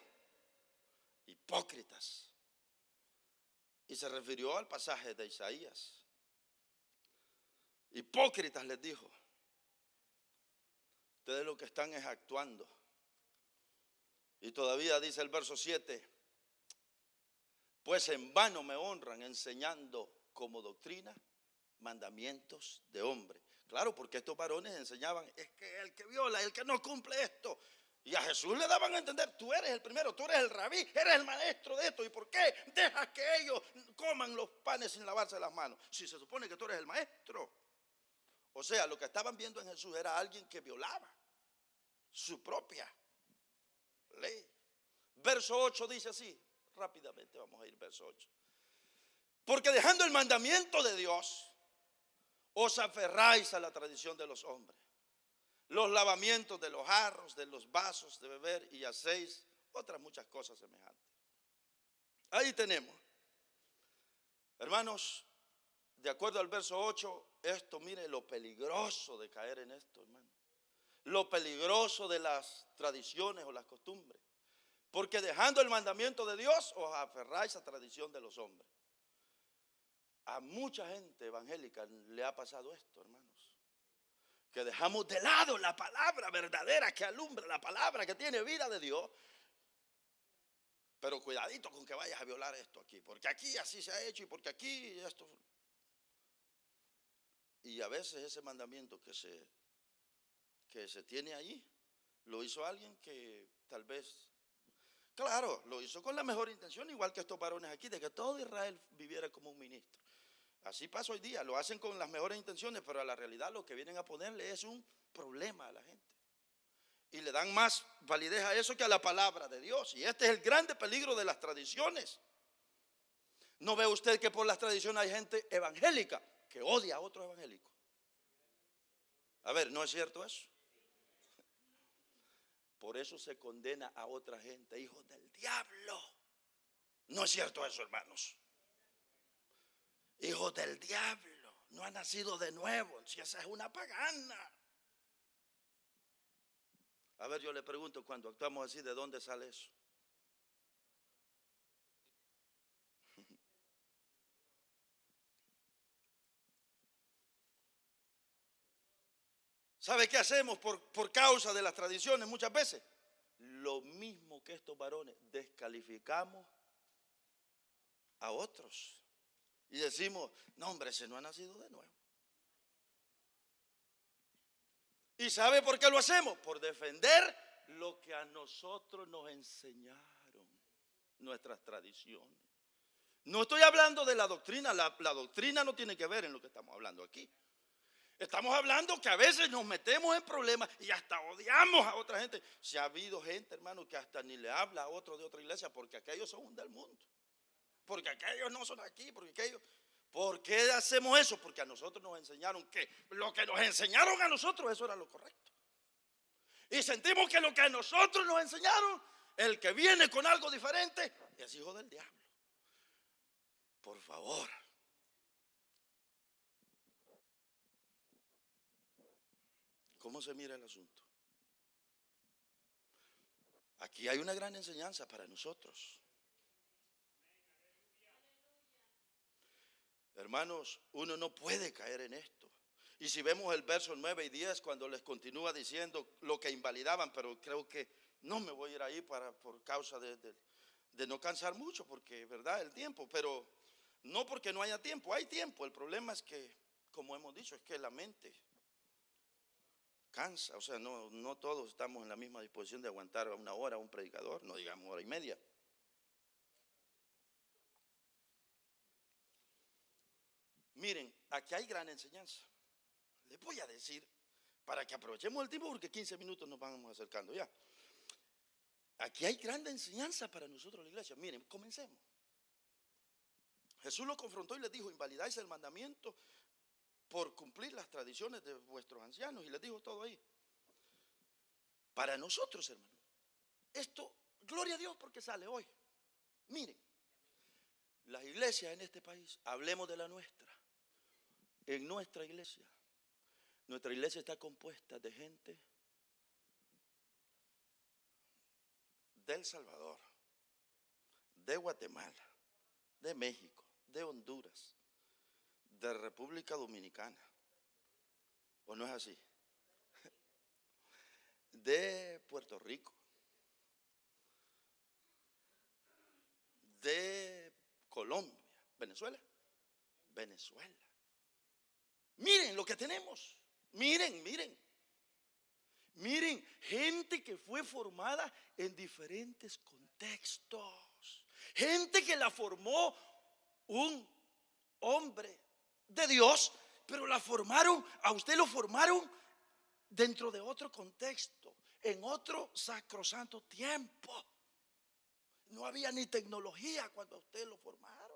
Speaker 1: hipócritas. Y se refirió al pasaje de Isaías. Hipócritas les dijo. Ustedes lo que están es actuando. Y todavía dice el verso 7, pues en vano me honran enseñando como doctrina mandamientos de hombre. Claro, porque estos varones enseñaban, es que el que viola, el que no cumple esto. Y a Jesús le daban a entender, tú eres el primero, tú eres el rabí, eres el maestro de esto. ¿Y por qué dejas que ellos coman los panes sin lavarse las manos? Si se supone que tú eres el maestro. O sea, lo que estaban viendo en Jesús era alguien que violaba su propia ley. Verso 8 dice así, rápidamente vamos a ir verso 8. Porque dejando el mandamiento de Dios, os aferráis a la tradición de los hombres. Los lavamientos de los jarros, de los vasos de beber y hacéis otras muchas cosas semejantes. Ahí tenemos. Hermanos, de acuerdo al verso 8, esto, mire lo peligroso de caer en esto, hermano. Lo peligroso de las tradiciones o las costumbres. Porque dejando el mandamiento de Dios, os aferráis a la tradición de los hombres. A mucha gente evangélica le ha pasado esto, hermanos. Que dejamos de lado la palabra verdadera que alumbra, la palabra que tiene vida de Dios. Pero cuidadito con que vayas a violar esto aquí, porque aquí así se ha hecho y porque aquí esto. Y a veces ese mandamiento que se tiene ahí, lo hizo alguien que tal vez, claro, lo hizo con la mejor intención, igual que estos varones aquí, de que todo Israel viviera como un ministro. Así pasa hoy día, lo hacen con las mejores intenciones, pero a la realidad lo que vienen a ponerle es un problema a la gente. Y le dan más validez a eso que a la palabra de Dios. Y este es el grande peligro de las tradiciones. ¿No ve usted que por las tradiciones hay gente evangélica que odia a otro evangélico? A ver, ¿no es cierto eso? Por eso se condena a otra gente, hijos del diablo. No es cierto eso, hermanos. Hijos del diablo, no ha nacido de nuevo. Si esa es una pagana. A ver, yo le pregunto, cuando actuamos así, ¿de dónde sale eso? ¿Sabe qué hacemos por causa de las tradiciones muchas veces? Lo mismo que estos varones, descalificamos a otros y decimos, no hombre, ese no ha nacido de nuevo. ¿Y sabe por qué lo hacemos? Por defender lo que a nosotros nos enseñaron, nuestras tradiciones. No estoy hablando de la doctrina, la doctrina no tiene que ver en lo que estamos hablando aquí. Estamos hablando que a veces nos metemos en problemas y hasta odiamos a otra gente. Si ha habido gente, hermano, que hasta ni le habla a otro de otra iglesia porque aquellos son del mundo. Porque aquellos no son aquí, porque aquellos. ¿Por qué hacemos eso? Porque a nosotros nos enseñaron que lo que nos enseñaron a nosotros, eso era lo correcto. Y sentimos que lo que a nosotros nos enseñaron, el que viene con algo diferente, es hijo del diablo. Por favor. ¿Cómo se mira el asunto? Aquí hay una gran enseñanza para nosotros. Hermanos, uno no puede caer en esto. Y si vemos el verso 9 y 10, cuando les continúa diciendo lo que invalidaban, pero creo que no me voy a ir ahí por causa de no cansar mucho, porque verdad el tiempo, pero no porque no haya tiempo, hay tiempo. El problema es que, como hemos dicho, es que la mente cansa. O sea, no todos estamos en la misma disposición de aguantar una hora a un predicador, no digamos hora y media. Miren, aquí hay gran enseñanza. Les voy a decir, para que aprovechemos el tiempo, porque 15 minutos nos vamos acercando ya. Aquí hay gran enseñanza para nosotros la iglesia. Miren, comencemos. Jesús lo confrontó y les dijo, invalidáis el mandamiento por cumplir las tradiciones de vuestros ancianos. Y les dijo todo ahí. Para nosotros, hermano, esto, gloria a Dios porque sale hoy. Miren, las iglesias en este país, hablemos de la nuestra. En nuestra iglesia está compuesta de gente de El Salvador, de Guatemala, de México, de Honduras, de República Dominicana. ¿O no es así? De Puerto Rico, de Colombia, Venezuela. Miren lo que tenemos. Miren, gente que fue formada en diferentes contextos. Gente que la formó un hombre de Dios, pero a usted lo formaron dentro de otro contexto, en otro sacrosanto tiempo. No había ni tecnología cuando a usted lo formaron.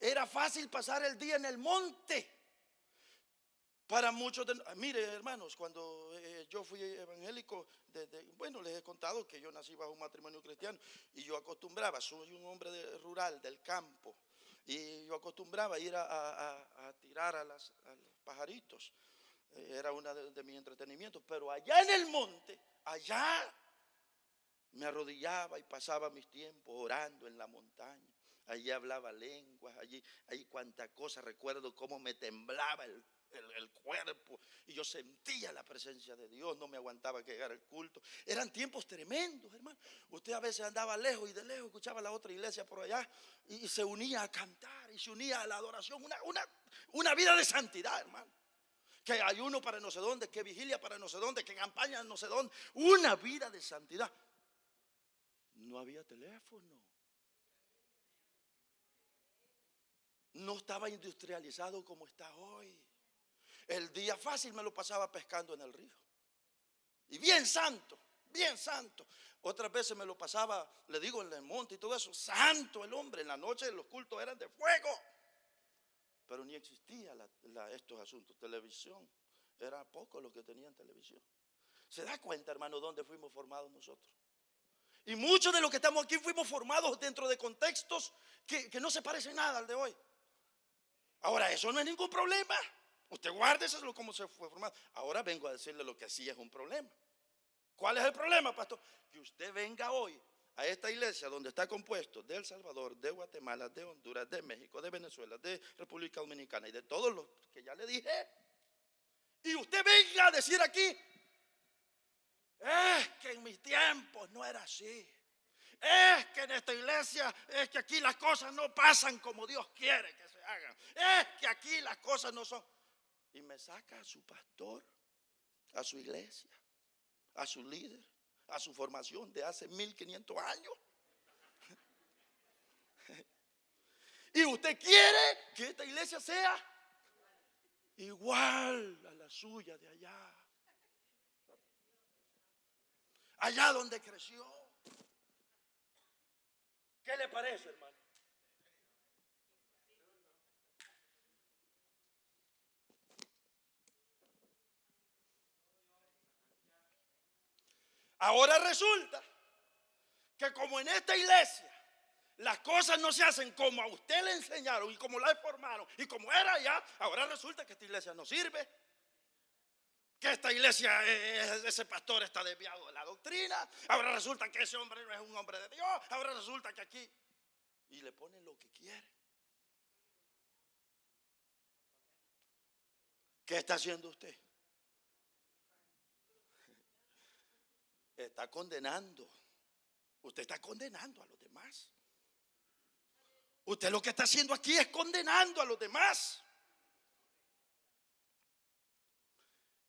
Speaker 1: Era fácil pasar el día en el monte. Para muchos mire, hermanos, cuando yo fui evangélico, bueno, les he contado que yo nací bajo un matrimonio cristiano y yo acostumbraba, soy un hombre rural, del campo, y yo acostumbraba ir a tirar a los pajaritos. Era una de mis entretenimientos, pero allá en el monte, allá me arrodillaba y pasaba mis tiempos orando en la montaña. Allí hablaba lenguas, allí cuánta cosa. Recuerdo cómo me temblaba el cuerpo y yo sentía la presencia de Dios, no me aguantaba que llegara el culto. Eran tiempos tremendos, hermano. Usted a veces andaba lejos y de lejos escuchaba la otra iglesia por allá y se unía a cantar y se unía a la adoración. Una vida de santidad, hermano. Que ayuno para no sé dónde, que vigilia para no sé dónde, que campaña no sé dónde. Una vida de santidad. No había teléfono. No estaba industrializado como está hoy. El día fácil me lo pasaba pescando en el río. Y bien santo, bien santo. Otras veces me lo pasaba, le digo, en el monte y todo eso. Santo el hombre. En la noche los cultos eran de fuego. Pero ni existía estos asuntos. Televisión. Era poco lo que tenían televisión. ¿Se da cuenta, hermano, dónde fuimos formados nosotros? Y muchos de los que estamos aquí fuimos formados dentro de contextos que no se parecen nada al de hoy. Ahora, eso no es ningún problema. Usted guárdeselo como se fue formado. Ahora vengo a decirle lo que sí es un problema. ¿Cuál es el problema, pastor? Que usted venga hoy a esta iglesia donde está compuesto de El Salvador, de Guatemala, de Honduras, de México, de Venezuela, de República Dominicana y de todos los que ya le dije. Y usted venga a decir aquí, es que en mis tiempos no era así. Es que en esta iglesia, es que aquí las cosas no pasan como Dios quiere que se hagan. Es que aquí las cosas no son. Y me saca a su pastor, a su iglesia, a su líder, a su formación de hace 1500 años. Y usted quiere que esta iglesia sea igual a la suya de allá. Allá donde creció. ¿Qué le parece, hermano? Ahora resulta que como en esta iglesia las cosas no se hacen como a usted le enseñaron y como la formaron y como era allá, ahora resulta que esta iglesia no sirve. Que esta iglesia, ese pastor está desviado de la doctrina. Ahora resulta que ese hombre no es un hombre de Dios. Ahora resulta que aquí. Y le ponen lo que quieren. ¿Qué está haciendo usted? Está condenando. Usted está condenando a los demás. Usted lo que está haciendo aquí es condenando a los demás.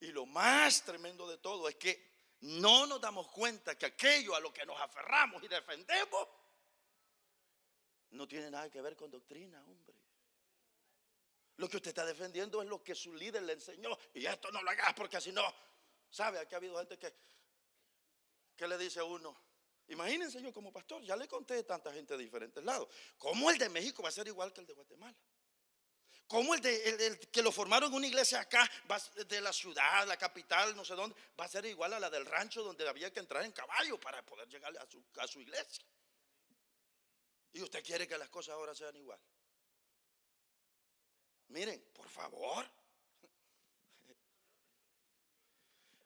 Speaker 1: Y lo más tremendo de todo es que no nos damos cuenta que aquello a lo que nos aferramos y defendemos no tiene nada que ver con doctrina, hombre. Lo que usted está defendiendo es lo que su líder le enseñó. Y esto no lo hagas porque si no, ¿sabe? Aquí ha habido gente que le dice a uno, imagínense yo como pastor, ya le conté de tanta gente de diferentes lados. ¿Cómo el de México va a ser igual que el de Guatemala? ¿Cómo el que lo formaron en una iglesia acá, de la ciudad, la capital, no sé dónde, va a ser igual a la del rancho donde había que entrar en caballo para poder llegar a su iglesia? Y usted quiere que las cosas ahora sean igual. Miren, por favor.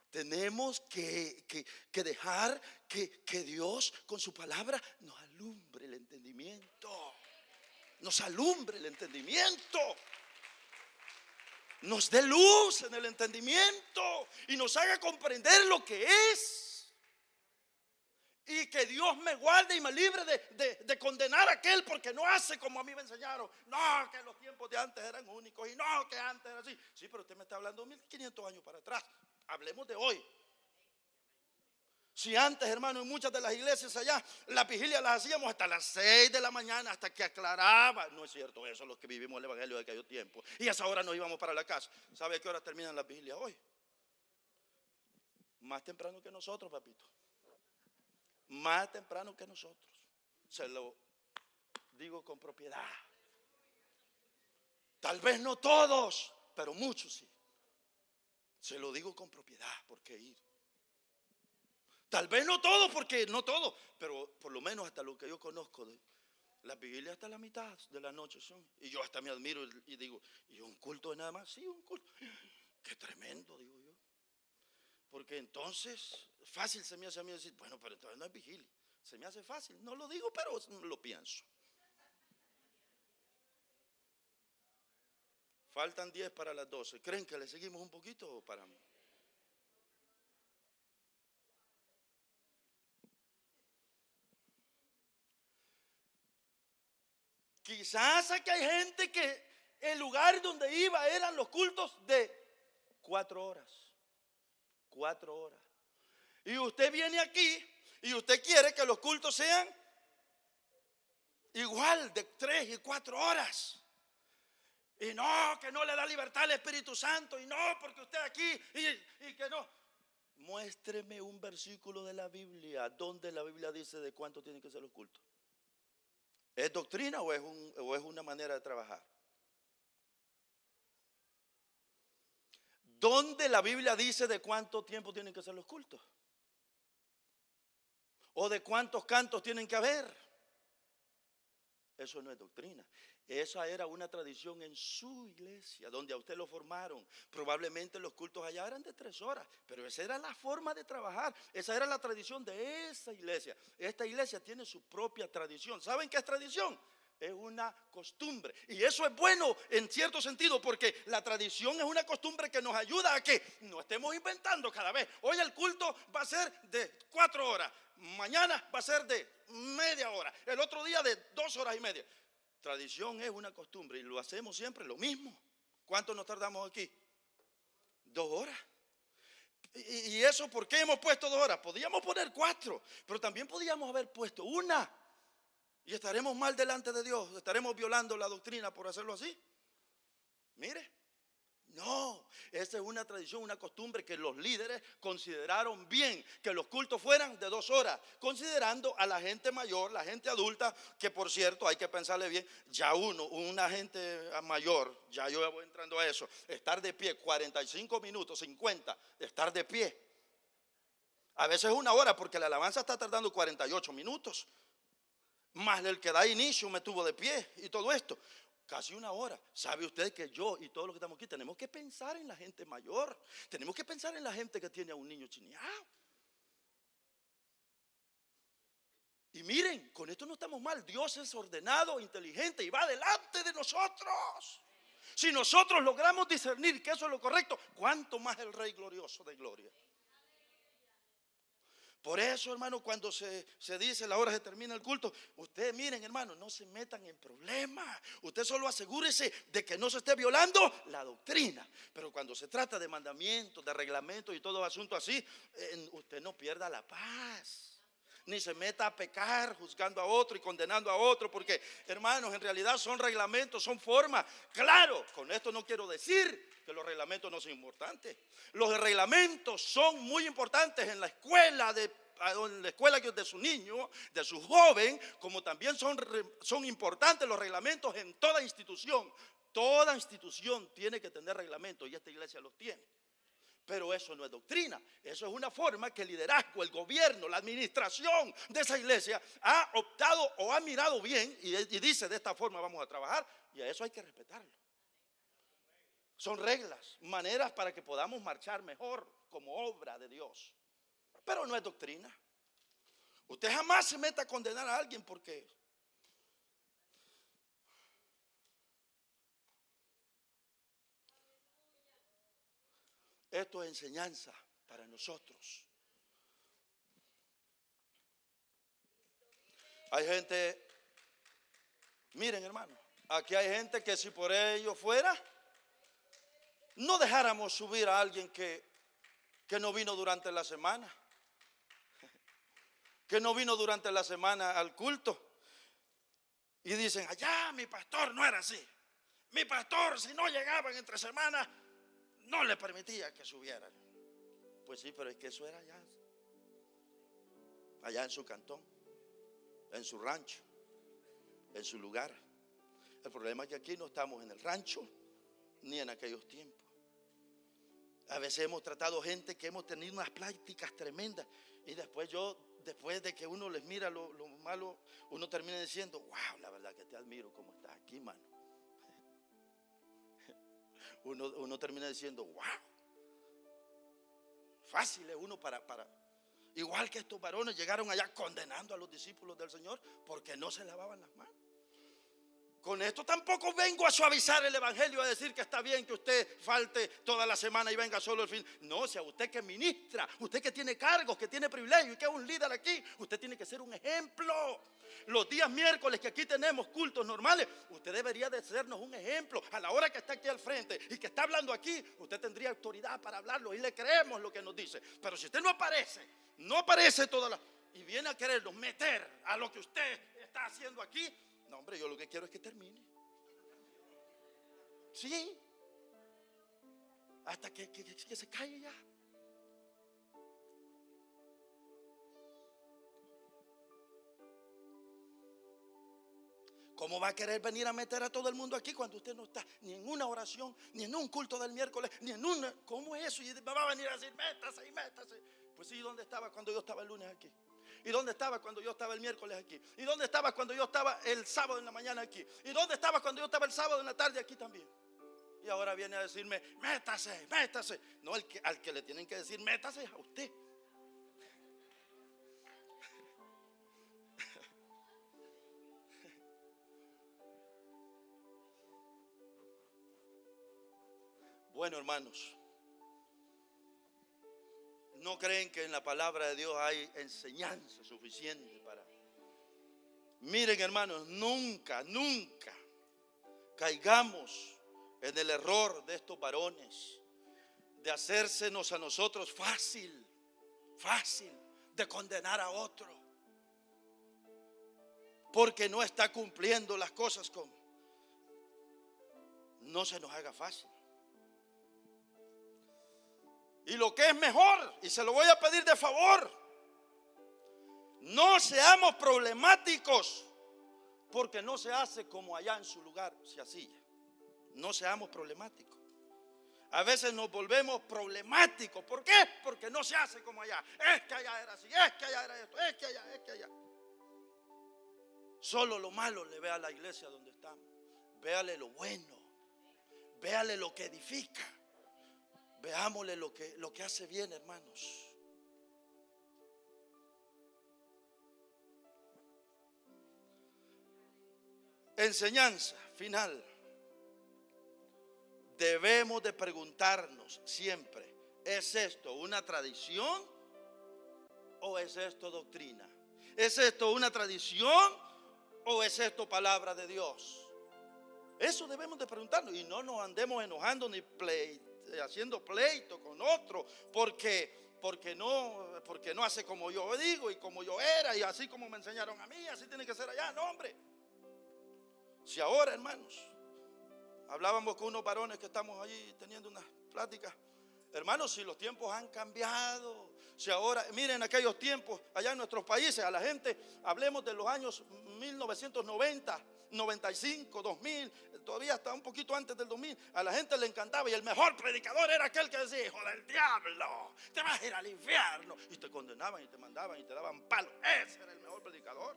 Speaker 1: Tenemos que dejar que Dios con su palabra nos alumbre el entendimiento. Nos alumbre el entendimiento. Nos dé luz en el entendimiento y nos haga comprender lo que es. Y que Dios me guarde y me libre de condenar a aquel porque no hace como a mí me enseñaron. No, que los tiempos de antes eran únicos y no, que antes era así. Sí, pero usted me está hablando de 1500 años para atrás. Hablemos de hoy. Si antes, hermano, en muchas de las iglesias allá, las vigilias las hacíamos hasta las 6 de la mañana, hasta que aclaraba. No es cierto eso, los que vivimos el evangelio de aquellos tiempos. Y a esa hora nos íbamos para la casa. ¿Sabe a qué hora terminan las vigilias hoy? Más temprano que nosotros, papito. Más temprano que nosotros. Se lo digo con propiedad. Tal vez no todos, pero muchos sí. Se lo digo con propiedad, porque ir. Tal vez no todo, porque no todo, pero por lo menos hasta lo que yo conozco, las vigilias hasta la mitad de la noche son. Y yo hasta me admiro y digo, ¿y un culto de nada más? Sí, un culto. Qué tremendo, digo yo. Porque entonces, fácil se me hace a mí decir, bueno, pero entonces no es vigilia. Se me hace fácil, no lo digo, pero lo pienso. Faltan 10 para las 12. ¿Creen que le seguimos un poquito o paramos? Quizás aquí hay gente que el lugar donde iba eran los cultos de 4 horas. 4 horas. Y usted viene aquí y usted quiere que los cultos sean igual de 3 y 4 horas. Y no, que no le da libertad al Espíritu Santo. Y no, porque usted aquí y que no. Muéstreme un versículo de la Biblia donde la Biblia dice de cuánto tienen que ser los cultos. ¿Es doctrina o es una manera de trabajar? ¿Dónde la Biblia dice de cuánto tiempo tienen que ser los cultos? ¿O de cuántos cantos tienen que haber? Eso no es doctrina. Esa era una tradición en su iglesia, donde a usted lo formaron. Probablemente los cultos allá eran de 3 horas, pero esa era la forma de trabajar. Esa era la tradición de esa iglesia. Esta iglesia tiene su propia tradición. ¿Saben qué es tradición? Es una costumbre. Y eso es bueno en cierto sentido, porque la tradición es una costumbre que nos ayuda a que no estemos inventando cada vez. Hoy el culto va a ser de 4 horas, mañana va a ser de media hora, el otro día de 2 horas y media. Tradición es una costumbre y lo hacemos siempre lo mismo. ¿Cuánto nos tardamos aquí? 2 horas. ¿Y eso por qué hemos puesto 2 horas? Podíamos poner 4, pero también podíamos haber puesto 1. Y estaremos mal delante de Dios. Estaremos violando la doctrina por hacerlo así. Mire, no, esa es una tradición, una costumbre que los líderes consideraron bien que los cultos fueran de 2 horas, considerando a la gente mayor, la gente adulta, que por cierto hay que pensarle bien, ya una gente mayor, ya yo voy entrando a eso, estar de pie 45 minutos, 50, estar de pie. A veces 1 hora porque la alabanza está tardando 48 minutos. Más el que da inicio me tuvo de pie y todo esto. Casi 1 hora. ¿Sabe usted que yo y todos los que estamos aquí tenemos que pensar en la gente mayor? Tenemos que pensar en la gente que tiene a un niño chineado. Y miren, con esto no estamos mal. Dios es ordenado, inteligente y va delante de nosotros. Si nosotros logramos discernir que eso es lo correcto, ¿cuánto más el Rey glorioso de gloria? Por eso, hermano, cuando se dice la hora se termina el culto, ustedes miren, hermano, no se metan en problemas. Usted solo asegúrese de que no se esté violando la doctrina. Pero cuando se trata de mandamientos, de reglamentos y todo asunto así, usted no pierda la paz. Ni se meta a pecar juzgando a otro y condenando a otro, porque, hermanos, en realidad son reglamentos, son formas. Claro, con esto no quiero decir que los reglamentos no son importantes. Los reglamentos son muy importantes en la escuela de su niño, de su joven, como también son importantes los reglamentos en toda institución. Toda institución tiene que tener reglamentos y esta iglesia los tiene. Pero eso no es doctrina, eso es una forma que el liderazgo, el gobierno, la administración de esa iglesia ha optado o ha mirado bien y dice de esta forma vamos a trabajar, y a eso hay que respetarlo. Son reglas, maneras para que podamos marchar mejor como obra de Dios. Pero no es doctrina. Usted jamás se meta a condenar a alguien porque esto es enseñanza para nosotros. Hay gente, miren hermano, aquí hay gente que si por ello fuera, no dejáramos subir a alguien que no vino durante la semana, que no vino durante la semana al culto. Y dicen, allá mi pastor no era así. Mi pastor, si no llegaban entre semanas, no le permitía que subieran. Pues sí, pero es que eso era allá en su cantón, en su rancho, en su lugar. El problema es que aquí no estamos en el rancho ni en aquellos tiempos. A veces hemos tratado gente que hemos tenido unas prácticas tremendas y después de que uno les mira lo malo, uno termina diciendo, wow, la verdad que te admiro como estás aquí, mano. Uno termina diciendo, wow, fácil es uno para igual que estos varones llegaron allá condenando a los discípulos del Señor porque no se lavaban las manos. Con esto tampoco vengo a suavizar el evangelio, a decir que está bien que usted falte toda la semana y venga solo el fin. No, si a usted que ministra, usted que tiene cargos, que tiene privilegios y que es un líder aquí, usted tiene que ser un ejemplo. Los días miércoles que aquí tenemos cultos normales, usted debería de sernos un ejemplo. A la hora que está aquí al frente y que está hablando aquí, usted tendría autoridad para hablarlo y le creemos lo que nos dice. Pero si usted no aparece y viene a querernos meter a lo que usted está haciendo aquí, no, hombre, yo lo que quiero es que termine. Sí. Hasta que se calle ya. ¿Cómo va a querer venir a meter a todo el mundo aquí cuando usted no está ni en una oración, ni en un culto del miércoles, ni en una? ¿Cómo es eso? Y me va a venir a decir, métase y métase. Pues sí, ¿dónde estaba cuando yo estaba el lunes aquí? ¿Y dónde estaba cuando yo estaba el miércoles aquí? ¿Y dónde estaba cuando yo estaba el sábado en la mañana aquí? ¿Y dónde estaba cuando yo estaba el sábado en la tarde aquí también? Y ahora viene a decirme, métase, métase. No, al que le tienen que decir métase es a usted. Bueno, hermanos, ¿no creen que en la palabra de Dios hay enseñanza suficiente para? Miren, hermanos, nunca caigamos en el error de estos varones de hacérsenos a nosotros fácil de condenar a otro porque no está cumpliendo las cosas como. No se nos haga fácil. Y lo que es mejor, y se lo voy a pedir de favor, no seamos problemáticos porque no se hace como allá en su lugar se hacía. No seamos problemáticos. A veces nos volvemos problemáticos. ¿Por qué? Porque no se hace como allá. Es que allá era así, es que allá era esto, es que allá. Solo lo malo le ve a la iglesia donde estamos. Véale lo bueno. Véale lo que edifica. Veámosle lo que hace bien, hermanos. Enseñanza final. Debemos de preguntarnos siempre, ¿es esto una tradición o es esto doctrina? ¿Es esto una tradición o es esto palabra de Dios? Eso debemos de preguntarnos y no nos andemos enojando ni haciendo pleito con otro porque no hace como yo digo y como yo era y así como me enseñaron a mí, así tiene que ser allá. No, hombre. Si ahora, hermanos, hablábamos con unos varones que estamos allí teniendo unas pláticas. Hermanos, si los tiempos han cambiado, si ahora, miren aquellos tiempos allá en nuestros países, a la gente, hablemos de los años 1990, 95, 2000, todavía hasta un poquito antes del 2000, a la gente le encantaba y el mejor predicador era aquel que decía, hijo del diablo, te vas a ir al infierno. Y te condenaban y te mandaban y te daban palo. Ese era el mejor predicador.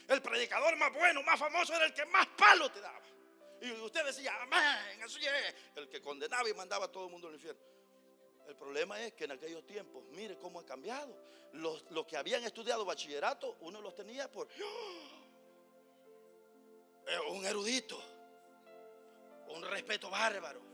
Speaker 1: El predicador más bueno, más famoso era el que más palo te daba. Y usted decía, amén, así es. El que condenaba y mandaba a todo el mundo al infierno. El problema es que en aquellos tiempos, mire cómo ha cambiado. Los que habían estudiado bachillerato, uno los tenía por un erudito, un respeto bárbaro.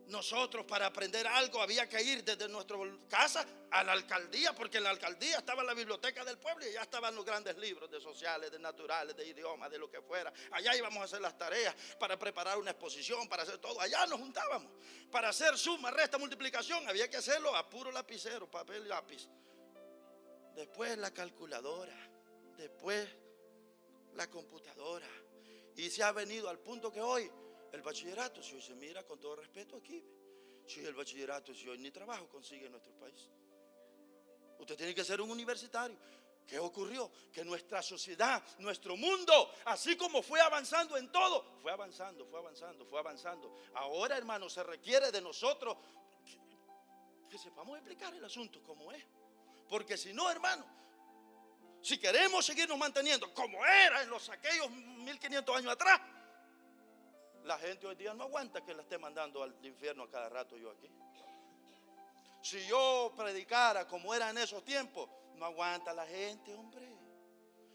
Speaker 1: Nosotros para aprender algo había que ir desde nuestra casa a la alcaldía, porque en la alcaldía estaba la biblioteca del pueblo y allá estaban los grandes libros de sociales, de naturales, de idiomas, de lo que fuera. Allá íbamos a hacer las tareas para preparar una exposición, para hacer todo. Allá nos juntábamos para hacer suma, resta, multiplicación. Había que hacerlo a puro lapicero, papel y lápiz. Después la calculadora, después la computadora. Y se ha venido al punto que hoy el bachillerato, si hoy se mira con todo respeto aquí, si el bachillerato, si hoy ni trabajo consigue en nuestro país. Usted tiene que ser un universitario. ¿Qué ocurrió? Que nuestra sociedad, nuestro mundo, así como fue avanzando en todo, fue avanzando. Ahora, hermanos, se requiere de nosotros que sepamos explicar el asunto como es. Porque si no, hermano, si queremos seguirnos manteniendo como era en aquellos 1500 años atrás, la gente hoy día no aguanta que la esté mandando al infierno a cada rato yo aquí. Si yo predicara como era en esos tiempos, no aguanta la gente, hombre.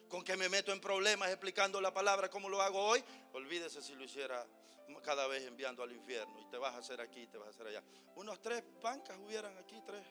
Speaker 1: Con que me meto en problemas explicando la palabra como lo hago hoy, olvídese si lo hiciera cada vez enviando al infierno. Y te vas a hacer aquí, te vas a hacer allá. Unos 3 bancas hubieran aquí, 3.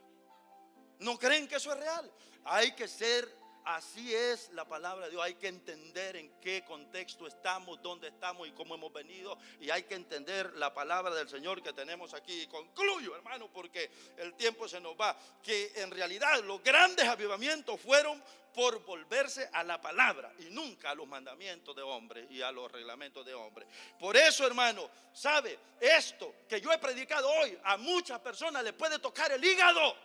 Speaker 1: ¿No creen que eso es real? Hay que ser, así es la palabra de Dios. Hay que entender en qué contexto estamos, dónde estamos y cómo hemos venido. Y hay que entender la palabra del Señor que tenemos aquí. Y concluyo, hermano, porque el tiempo se nos va. Que en realidad los grandes avivamientos fueron por volverse a la palabra y nunca a los mandamientos de hombres y a los reglamentos de hombres. Por eso, hermano, sabe, esto que yo he predicado hoy a muchas personas les puede tocar el hígado.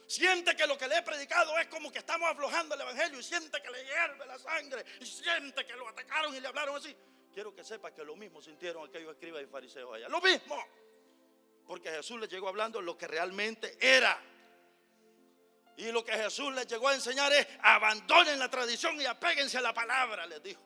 Speaker 1: Siente que lo que le he predicado es como que estamos aflojando el evangelio, y siente que le hierve la sangre, y siente que lo atacaron y le hablaron así. Quiero que sepa que lo mismo sintieron aquellos escribas y fariseos allá. Lo mismo. Porque Jesús les llegó hablando lo que realmente era. Y lo que Jesús les llegó a enseñar es: abandonen la tradición y apéguense a la palabra, les dijo.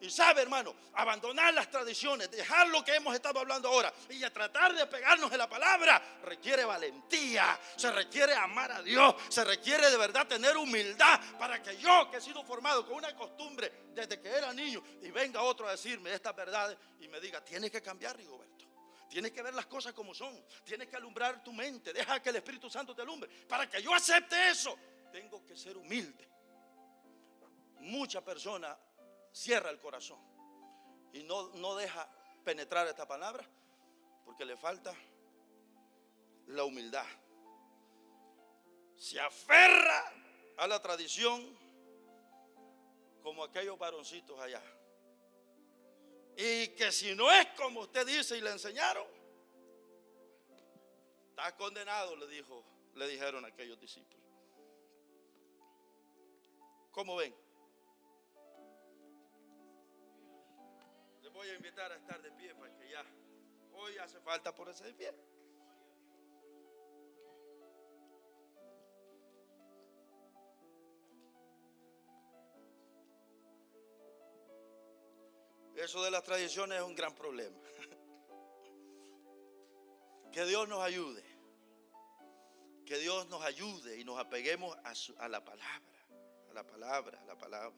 Speaker 1: Y sabe, hermano, abandonar las tradiciones, dejar lo que hemos estado hablando ahora y a tratar de pegarnos a la palabra, requiere valentía, se requiere amar a Dios, se requiere de verdad tener humildad, para que yo, que he sido formado con una costumbre desde que era niño, y venga otro a decirme estas verdades y me diga: tienes que cambiar, Rigoberto, tienes que ver las cosas como son, tienes que alumbrar tu mente, deja que el Espíritu Santo te alumbre. Para que yo acepte eso, tengo que ser humilde. Muchas personas cierra el corazón y no deja penetrar esta palabra porque le falta la humildad. Se aferra a la tradición como aquellos varoncitos allá, y que si no es como usted dice y le enseñaron, está condenado, le dijeron aquellos discípulos. ¿Cómo ven? Voy a invitar a estar de pie para que ya, hoy hace falta ponerse de pie. Eso de las tradiciones es un gran problema. Que Dios nos ayude. Que Dios nos ayude y nos apeguemos a la palabra, a la palabra, a la palabra.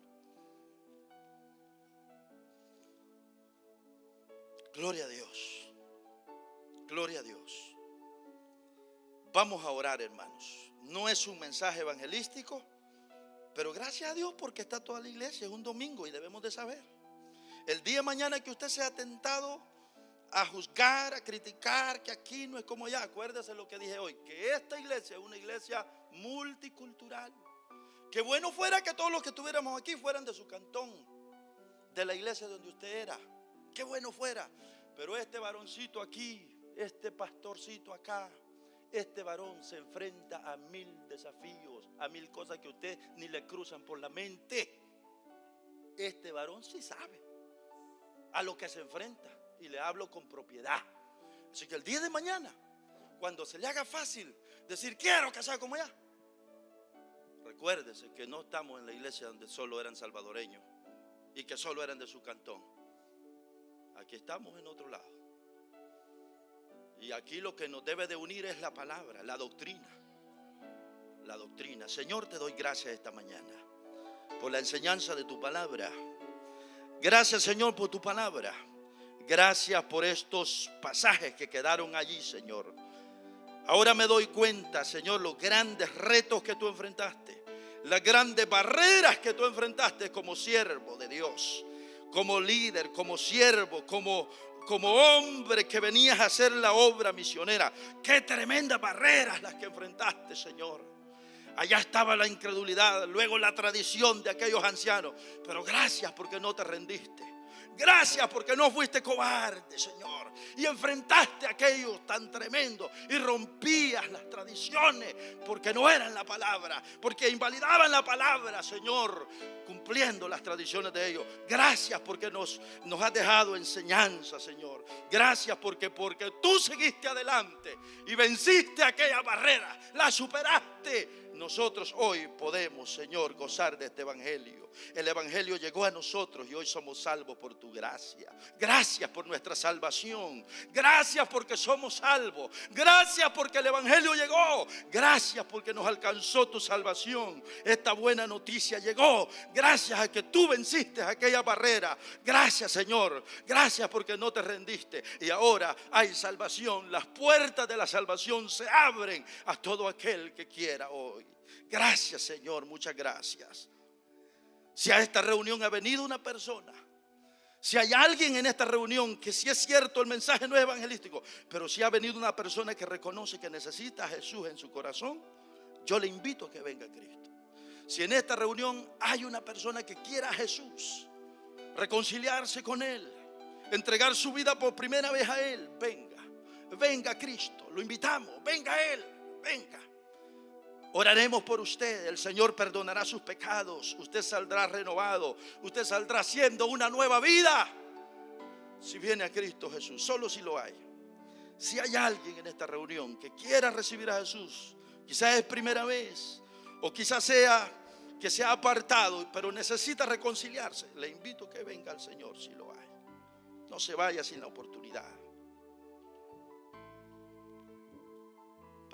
Speaker 1: Gloria a Dios. Gloria a Dios. Vamos a orar, hermanos. No es un mensaje evangelístico, pero gracias a Dios porque está toda la iglesia. Es un domingo y debemos de saber. El día de mañana que usted sea tentado a juzgar, a criticar, que aquí no es como allá, acuérdese lo que dije hoy, que esta iglesia es una iglesia multicultural. Qué bueno fuera que todos los que estuviéramos aquí fueran de su cantón, de la iglesia donde usted era. Qué bueno fuera. Pero este varoncito aquí, este pastorcito acá, este varón se enfrenta a 1000 desafíos, a 1000 cosas que a usted ni le cruzan por la mente. Este varón sí sabe a lo que se enfrenta, y le hablo con propiedad. Así que el día de mañana, cuando se le haga fácil decir quiero que sea como allá, recuérdese que no estamos en la iglesia donde solo eran salvadoreños y que solo eran de su cantón. Aquí estamos en otro lado. Y aquí lo que nos debe de unir es la palabra, la doctrina. La doctrina. Señor, te doy gracias esta mañana por la enseñanza de tu palabra. Gracias, Señor, por tu palabra. Gracias por estos pasajes que quedaron allí, Señor. Ahora me doy cuenta, Señor, los grandes retos que tú enfrentaste, las grandes barreras que tú enfrentaste como siervo de Dios, como líder, como siervo, como hombre que venías a hacer la obra misionera. Qué tremendas barreras las que enfrentaste, Señor. Allá estaba la incredulidad, luego la tradición de aquellos ancianos. Pero gracias porque no te rendiste. Gracias porque no fuiste cobarde, Señor, y enfrentaste a aquellos tan tremendos y rompías las tradiciones porque no eran la palabra, porque invalidaban la palabra, Señor, cumpliendo las tradiciones de ellos. Gracias porque nos has dejado enseñanza, Señor. Gracias porque tú seguiste adelante y venciste aquella barrera, la superaste. Nosotros hoy podemos, Señor, gozar de este evangelio. El evangelio llegó a nosotros y hoy somos salvos por tu gracia. Gracias por nuestra salvación. Gracias porque somos salvos. Gracias porque el evangelio llegó. Gracias porque nos alcanzó tu salvación. Esta buena noticia llegó gracias a que tú venciste aquella barrera. Gracias, Señor. Gracias porque no te rendiste y ahora hay salvación. Las puertas de la salvación se abren a todo aquel que quiera hoy. Gracias, Señor, muchas gracias. Si a esta reunión ha venido una persona, si hay alguien en esta reunión que sí es cierto, el mensaje no es evangelístico, pero si ha venido una persona que reconoce que necesita a Jesús en su corazón, yo le invito a que venga a Cristo. Si en esta reunión hay una persona que quiera a Jesús, reconciliarse con Él, entregar su vida por primera vez a Él, venga a Cristo, lo invitamos, venga a Él, venga. Oraremos por usted. El Señor perdonará sus pecados. Usted saldrá renovado. Usted saldrá siendo una nueva vida. Si viene a Cristo Jesús, solo si lo hay. Si hay alguien en esta reunión que quiera recibir a Jesús, quizás es primera vez, o quizás sea que se ha apartado, pero necesita reconciliarse, le invito a que venga al Señor si lo hay. No se vaya sin la oportunidad.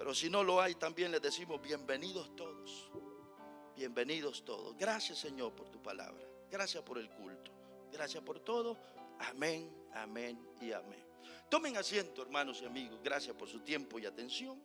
Speaker 1: Pero si no lo hay, también les decimos bienvenidos todos. Bienvenidos todos. Gracias, Señor, por tu palabra. Gracias por el culto. Gracias por todo. Amén, amén y amén. Tomen asiento, hermanos y amigos. Gracias por su tiempo y atención.